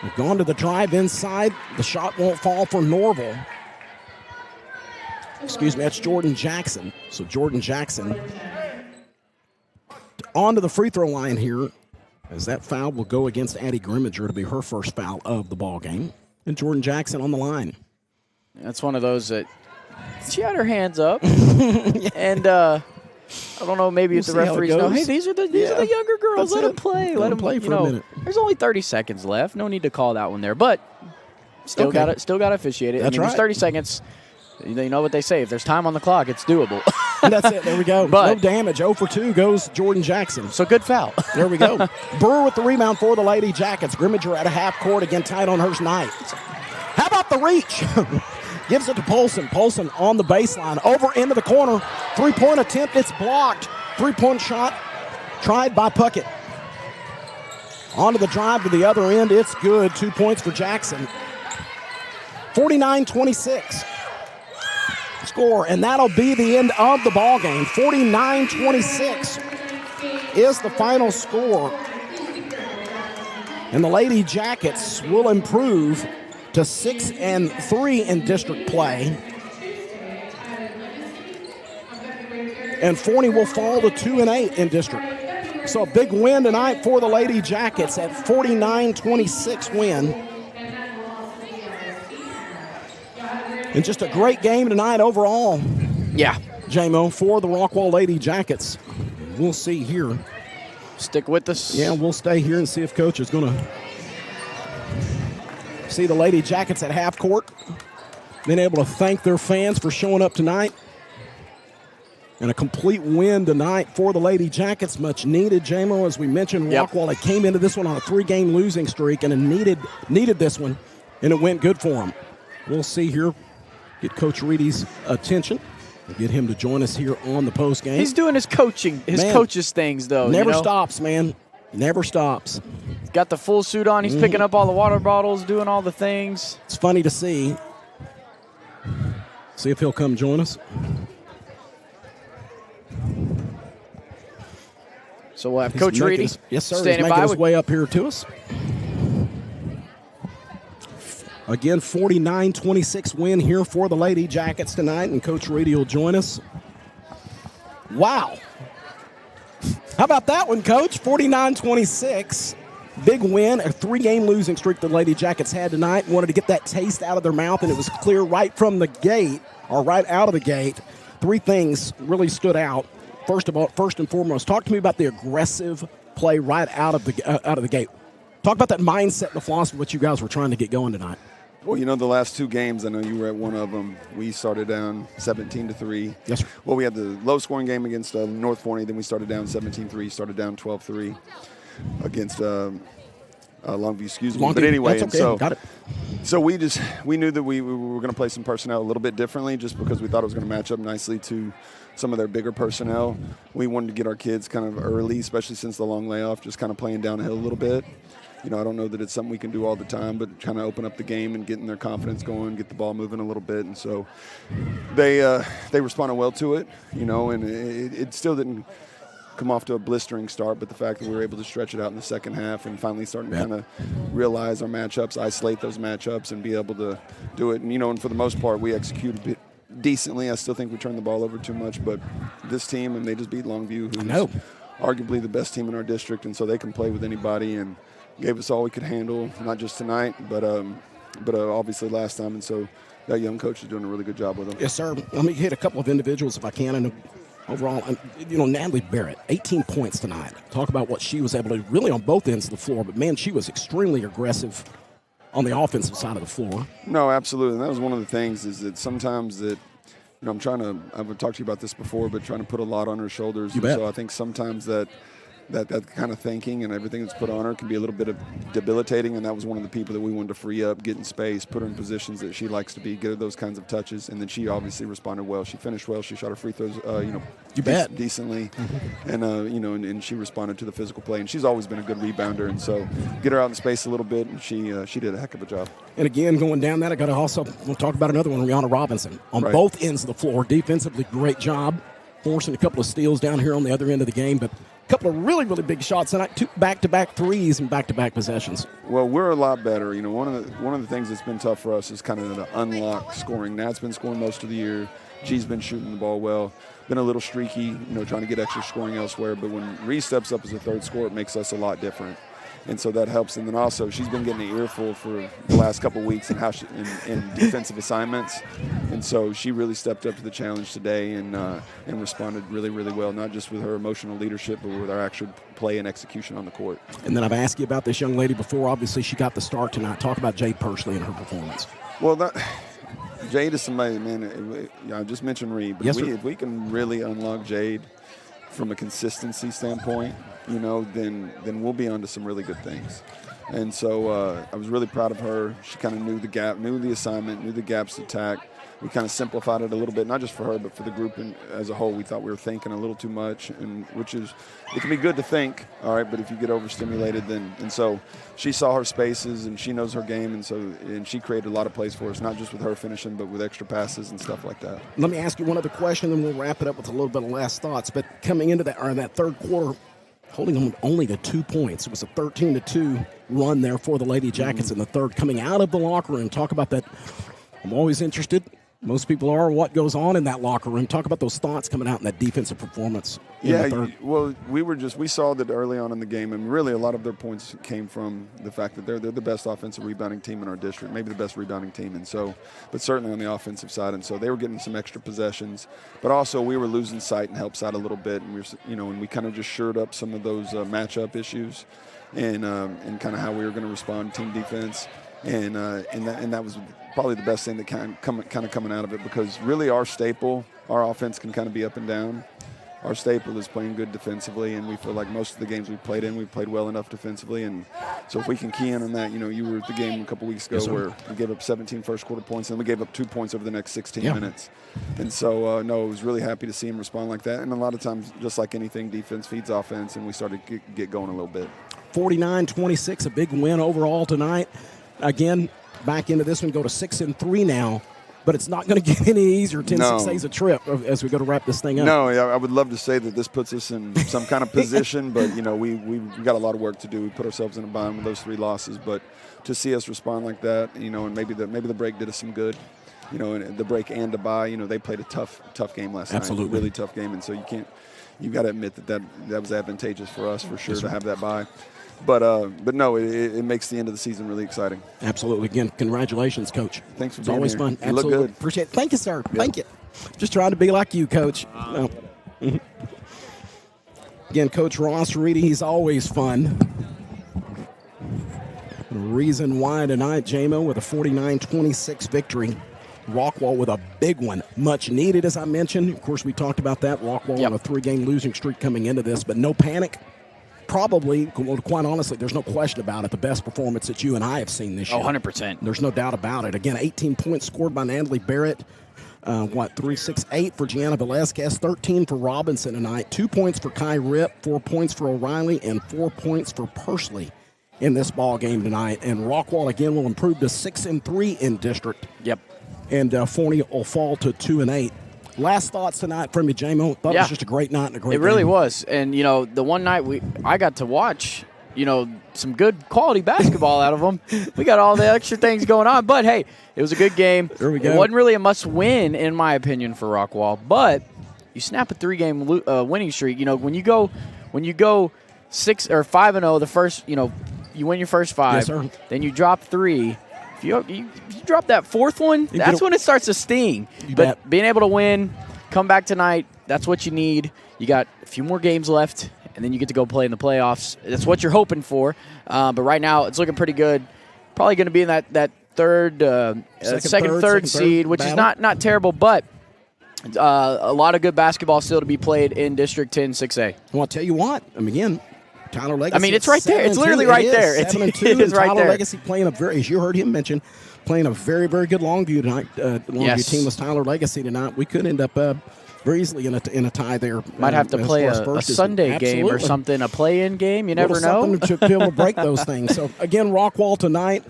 They've gone to the drive inside. The shot won't fall for Norval. Excuse me, that's Jordan Jackson. So Jordan Jackson onto the free throw line here, as that foul will go against Addie Grimminger to be her first foul of the ball game. And Jordan Jackson on the line. That's one of those that she had her hands up. And I don't know, maybe if the referees know, hey, these are the younger girls. Let them play. Let them play for a minute. There's only 30 seconds left. No need to call that one there. But still got to officiate it. That's right. There's 30 seconds. You know what they say. If there's time on the clock, it's doable. That's it. There we go. But, no damage. 0 for 2 goes Jordan Jackson. So good foul. There we go. Brewer with the rebound for the Lady Jackets. Grimminger at a half court, again tight on hers Knight. How about the reach? Gives it to Polson. Polson on the baseline. Over into the corner. Three-point attempt. It's blocked. Three-point shot tried by Puckett. Onto the drive to the other end. It's good. 2 points for Jackson. 49-26. Score, and that'll be the end of the ball game. 49-26 is the final score. And the Lady Jackets will improve to 6-3 in district play. And Forney will fall to 2-8 in district. So a big win tonight for the Lady Jackets at 49-26 win. And just a great game tonight overall. Yeah. J-Mo, for the Rockwall Lady Jackets. We'll see here. Stick with us. Yeah, we'll stay here and see if Coach is going to see the Lady Jackets at half court. Been able to thank their fans for showing up tonight. And a complete win tonight for the Lady Jackets. Much needed, J-Mo. As we mentioned, Rockwall, they came into this one on a 3-game losing streak and needed this one, and it went good for them. We'll see here. Get Coach Reedy's attention. Get him to join us here on the post game. He's doing his coach's things, though. Never stops, man. Never stops. He's got the full suit on. He's picking up all the water bottles, doing all the things. It's funny to see. See if he'll come join us. So we'll have Coach Reedy. Yes, sir. Standing He's making by his way up here to us. Again, 49-26 win here for the Lady Jackets tonight, and Coach Reedy will join us. Wow. How about that one, Coach? 49-26. Big win, a 3-game losing streak the Lady Jackets had tonight. Wanted to get that taste out of their mouth, and it was clear right from the gate, or right out of the gate. 3 things really stood out. First and foremost, talk to me about the aggressive play right out of the gate. Talk about that mindset and the philosophy what you guys were trying to get going tonight. Well, you know, the last 2 games, I know you were at one of them. We started down 17-3. Yes, sir. Well, we had the low-scoring game against North Forney. Then we started down 17-3, started down 12-3 against Longview, excuse me. Longview, But anyway, that's okay. Got it. So we knew that we were going to play some personnel a little bit differently, just because we thought it was going to match up nicely to some of their bigger personnel. We wanted to get our kids kind of early, especially since the long layoff, just kind of playing downhill a little bit. I don't know that it's something we can do all the time, but kind of open up the game and getting their confidence going, get the ball moving a little bit. And so they responded well to it, and it still didn't come off to a blistering start, but the fact that we were able to stretch it out in the second half and finally starting to kind of realize our matchups, isolate those matchups, and be able to do it. And for the most part, we executed it decently. I still think we turned the ball over too much, but this team, and they just beat Longview, who's arguably the best team in our district, and so they can play with anybody, and gave us all we could handle, not just tonight, but obviously last time. And so that young coach is doing a really good job with them. Yes, sir. Let me hit a couple of individuals if I can. And overall, Natalie Barrett, 18 points tonight. Talk about what she was able to really on both ends of the floor, but man, she was extremely aggressive on the offensive side of the floor. No, absolutely. And that was one of the things is that sometimes that, I've talked to you about this before, but trying to put a lot on her shoulders. You bet. So I think sometimes that kind of thinking and everything that's put on her can be a little bit debilitating, and that was one of the people that we wanted to free up, get in space, put her in positions that she likes to be, get her those kinds of touches, and then she obviously responded well. She finished well. She shot her free throws, you bet, decently, and and she responded to the physical play, and she's always been a good rebounder, and so get her out in space a little bit, and she did a heck of a job. And again, going down that, we'll talk about another one, Rihanna Robinson, on both ends of the floor, defensively, great job, forcing a couple of steals down here on the other end of the game, but a couple of really, really big shots tonight, 2 back-to-back threes and back-to-back possessions. Well, we're a lot better. One of the things that's been tough for us is kind of the unlock scoring. Nat's been scoring most of the year. G's been shooting the ball well. Been a little streaky, trying to get extra scoring elsewhere. But when Ree steps up as a third scorer, it makes us a lot different. And so that helps. And then also, she's been getting an earful for the last couple of weeks in defensive assignments. And so she really stepped up to the challenge today and responded really, really well, not just with her emotional leadership, but with our actual play and execution on the court. And then I've asked you about this young lady before. Obviously, she got the start tonight. Talk about Jade Pursley and her performance. Well, Jade is somebody, man, I just mentioned Reed, but if we can really unlock Jade from a consistency standpoint, then we'll be on to some really good things. And so I was really proud of her. She kind of knew the gap, knew the assignment, knew the gaps to attack. We kind of simplified it a little bit, not just for her, but for the group as a whole. We thought we were thinking a little too much, and it can be good to think, all right, but if you get overstimulated, and so she saw her spaces and she knows her game, and she created a lot of plays for us, not just with her finishing, but with extra passes and stuff like that. Let me ask you one other question, and we'll wrap it up with a little bit of last thoughts. But coming into that third quarter, holding them only to 2 points. It was a 13-2 run there for the Lady Jackets in the third. Coming out of the locker room, talk about that. I'm always interested. Most people are what goes on in that locker room. Talk about those thoughts coming out in that defensive performance. Well, we saw that early on in the game, and really a lot of their points came from the fact that they're the best offensive rebounding team in our district, maybe the best rebounding team, and so, but certainly on the offensive side, and so they were getting some extra possessions, but also we were losing sight and help side a little bit, and and we kind of just shored up some of those matchup issues, and kind of how we were going to respond to team defense. And that was probably the best thing that kind of coming out of it, because really our offense can kind of be up and down. Our staple is playing good defensively, and we feel like most of the games we played well enough defensively. And so if we can key in on that, you were at the game a couple weeks ago where we gave up 17 first quarter points, and then we gave up 2 points over the next 16 minutes. And so, I was really happy to see him respond like that. And a lot of times, just like anything, defense feeds offense, and we started to get going a little bit. 49-26, a big win overall tonight. Again, back into this one, go to 6-3 now, but it's not going to get any easier. 10-6 days a trip as we go to wrap this thing up. No, I would love to say that this puts us in some kind of position, but we've got a lot of work to do. We put ourselves in a bind with those 3 losses, but to see us respond like that, and maybe the break did us some good. And the break and the bye, they played a tough game last night. Absolutely, really tough game, and so you got to admit that was advantageous for us for sure to have that bye. But no, it makes the end of the season really exciting. Absolutely. Again, congratulations, Coach. Thanks for it's being always here. fun. You Absolutely. look good. Appreciate it. Thank you, sir. Yeah. Thank you. Just trying to be like you, Coach. Again, Coach Ross Reedy, he's always fun. The reason why tonight, J-Mo, with a 49-26 victory. Rockwall with a big one, much needed, as I mentioned. Of course, we talked about that. Rockwall on a 3-game losing streak coming into this, but no panic. probably, well, quite honestly, there's no question about it, the best performance that you and I have seen this year. 100%. There's no doubt about it. Again, 18 points scored by Natalie Barrett. 3, 6, 8 for Gianna Velasquez, 13 for Robinson tonight, 2 points for Kai Rip, 4 points for O'Reilly, and 4 points for Pursley in this ball game tonight. And Rockwall again will improve to 6-3 in district. Yep. And Forney will fall to 2-8. Last thoughts tonight from you, J-Mo. Thought it was just a great night and a great game. It really was. And, you know, the one night I got to watch, you know, some good quality basketball out of them. We got all the extra things going on. But, hey, it was a good game. There we go. It wasn't really a must-win, in my opinion, for Rockwall. But you snap a 3-game winning streak. You know, when you go 6 or 5-0, the first, you know, you win your first 5. Yes, sir. Then you drop 3. If you drop that fourth one, that's when it starts to sting. But being able to win, come back tonight, that's what you need. You got a few more games left, and then you get to go play in the playoffs. That's what you're hoping for. But right now, it's looking pretty good. Probably going to be in that third, second, third seed, which is not terrible, but a lot of good basketball still to be played in District 10 6A. Well, I'll tell you what. I mean, again, Tyler Legacy. I mean, it's right there. It's literally right there. It's 7-2. It is right Tyler there. Legacy playing as you heard him mention, playing a very, very good Longview tonight. Longview team was Tyler Legacy tonight. We could end up very easily in a tie there. Might have to play a Sunday game or something, a play-in game. You never know. Something to be able to break those things. So, again, Rockwall tonight,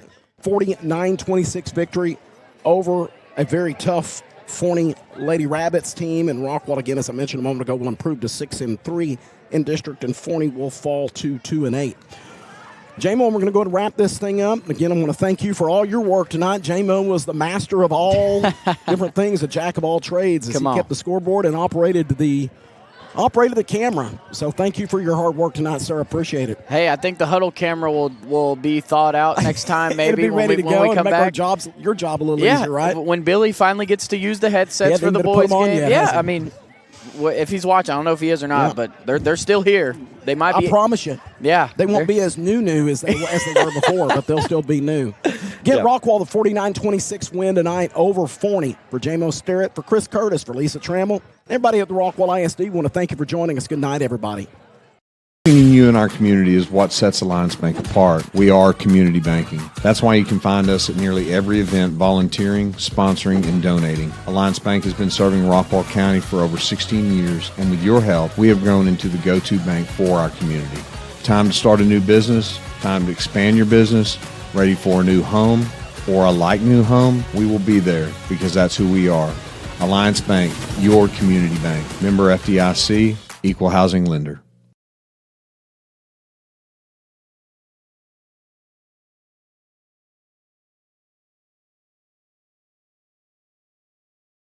49-26 victory over a very tough Forney Lady Rabbits team. And Rockwall, again, as I mentioned a moment ago, will improve to 6-3 in district, and Forney will fall to 2-8. J-Mo, we're going to go ahead and wrap this thing up. Again, I want to thank you for all your work tonight. J-Mo was the master of all different things, a jack of all trades, as he kept the scoreboard and operated the camera. So thank you for your hard work tonight, sir. Appreciate it. Hey, I think the huddle camera will be thought out next time. Maybe It'll be ready to go when we and come make back. your job a little easier, right? When Billy finally gets to use the headsets for the boys game. I mean, if he's watching, I don't know if he is or not, but they're still here. They might be. I promise you. Yeah. They won't be as new as they were before, but they'll still be new. Get Rockwall the 49-26 win tonight over Forney. For J-Mo Sterrett, for Chris Curtis, for Lisa Trammell, everybody at the Rockwall ISD, want to thank you for joining us. Good night, everybody. Banking you in our community is what sets Alliance Bank apart. We are community banking. That's why you can find us at nearly every event volunteering, sponsoring, and donating. Alliance Bank has been serving Rockwall County for over 16 years, and with your help, we have grown into the go-to bank for our community. Time to start a new business, time to expand your business, ready for a new home or a like new home, we will be there because that's who we are. Alliance Bank, your community bank. Member FDIC, equal housing lender.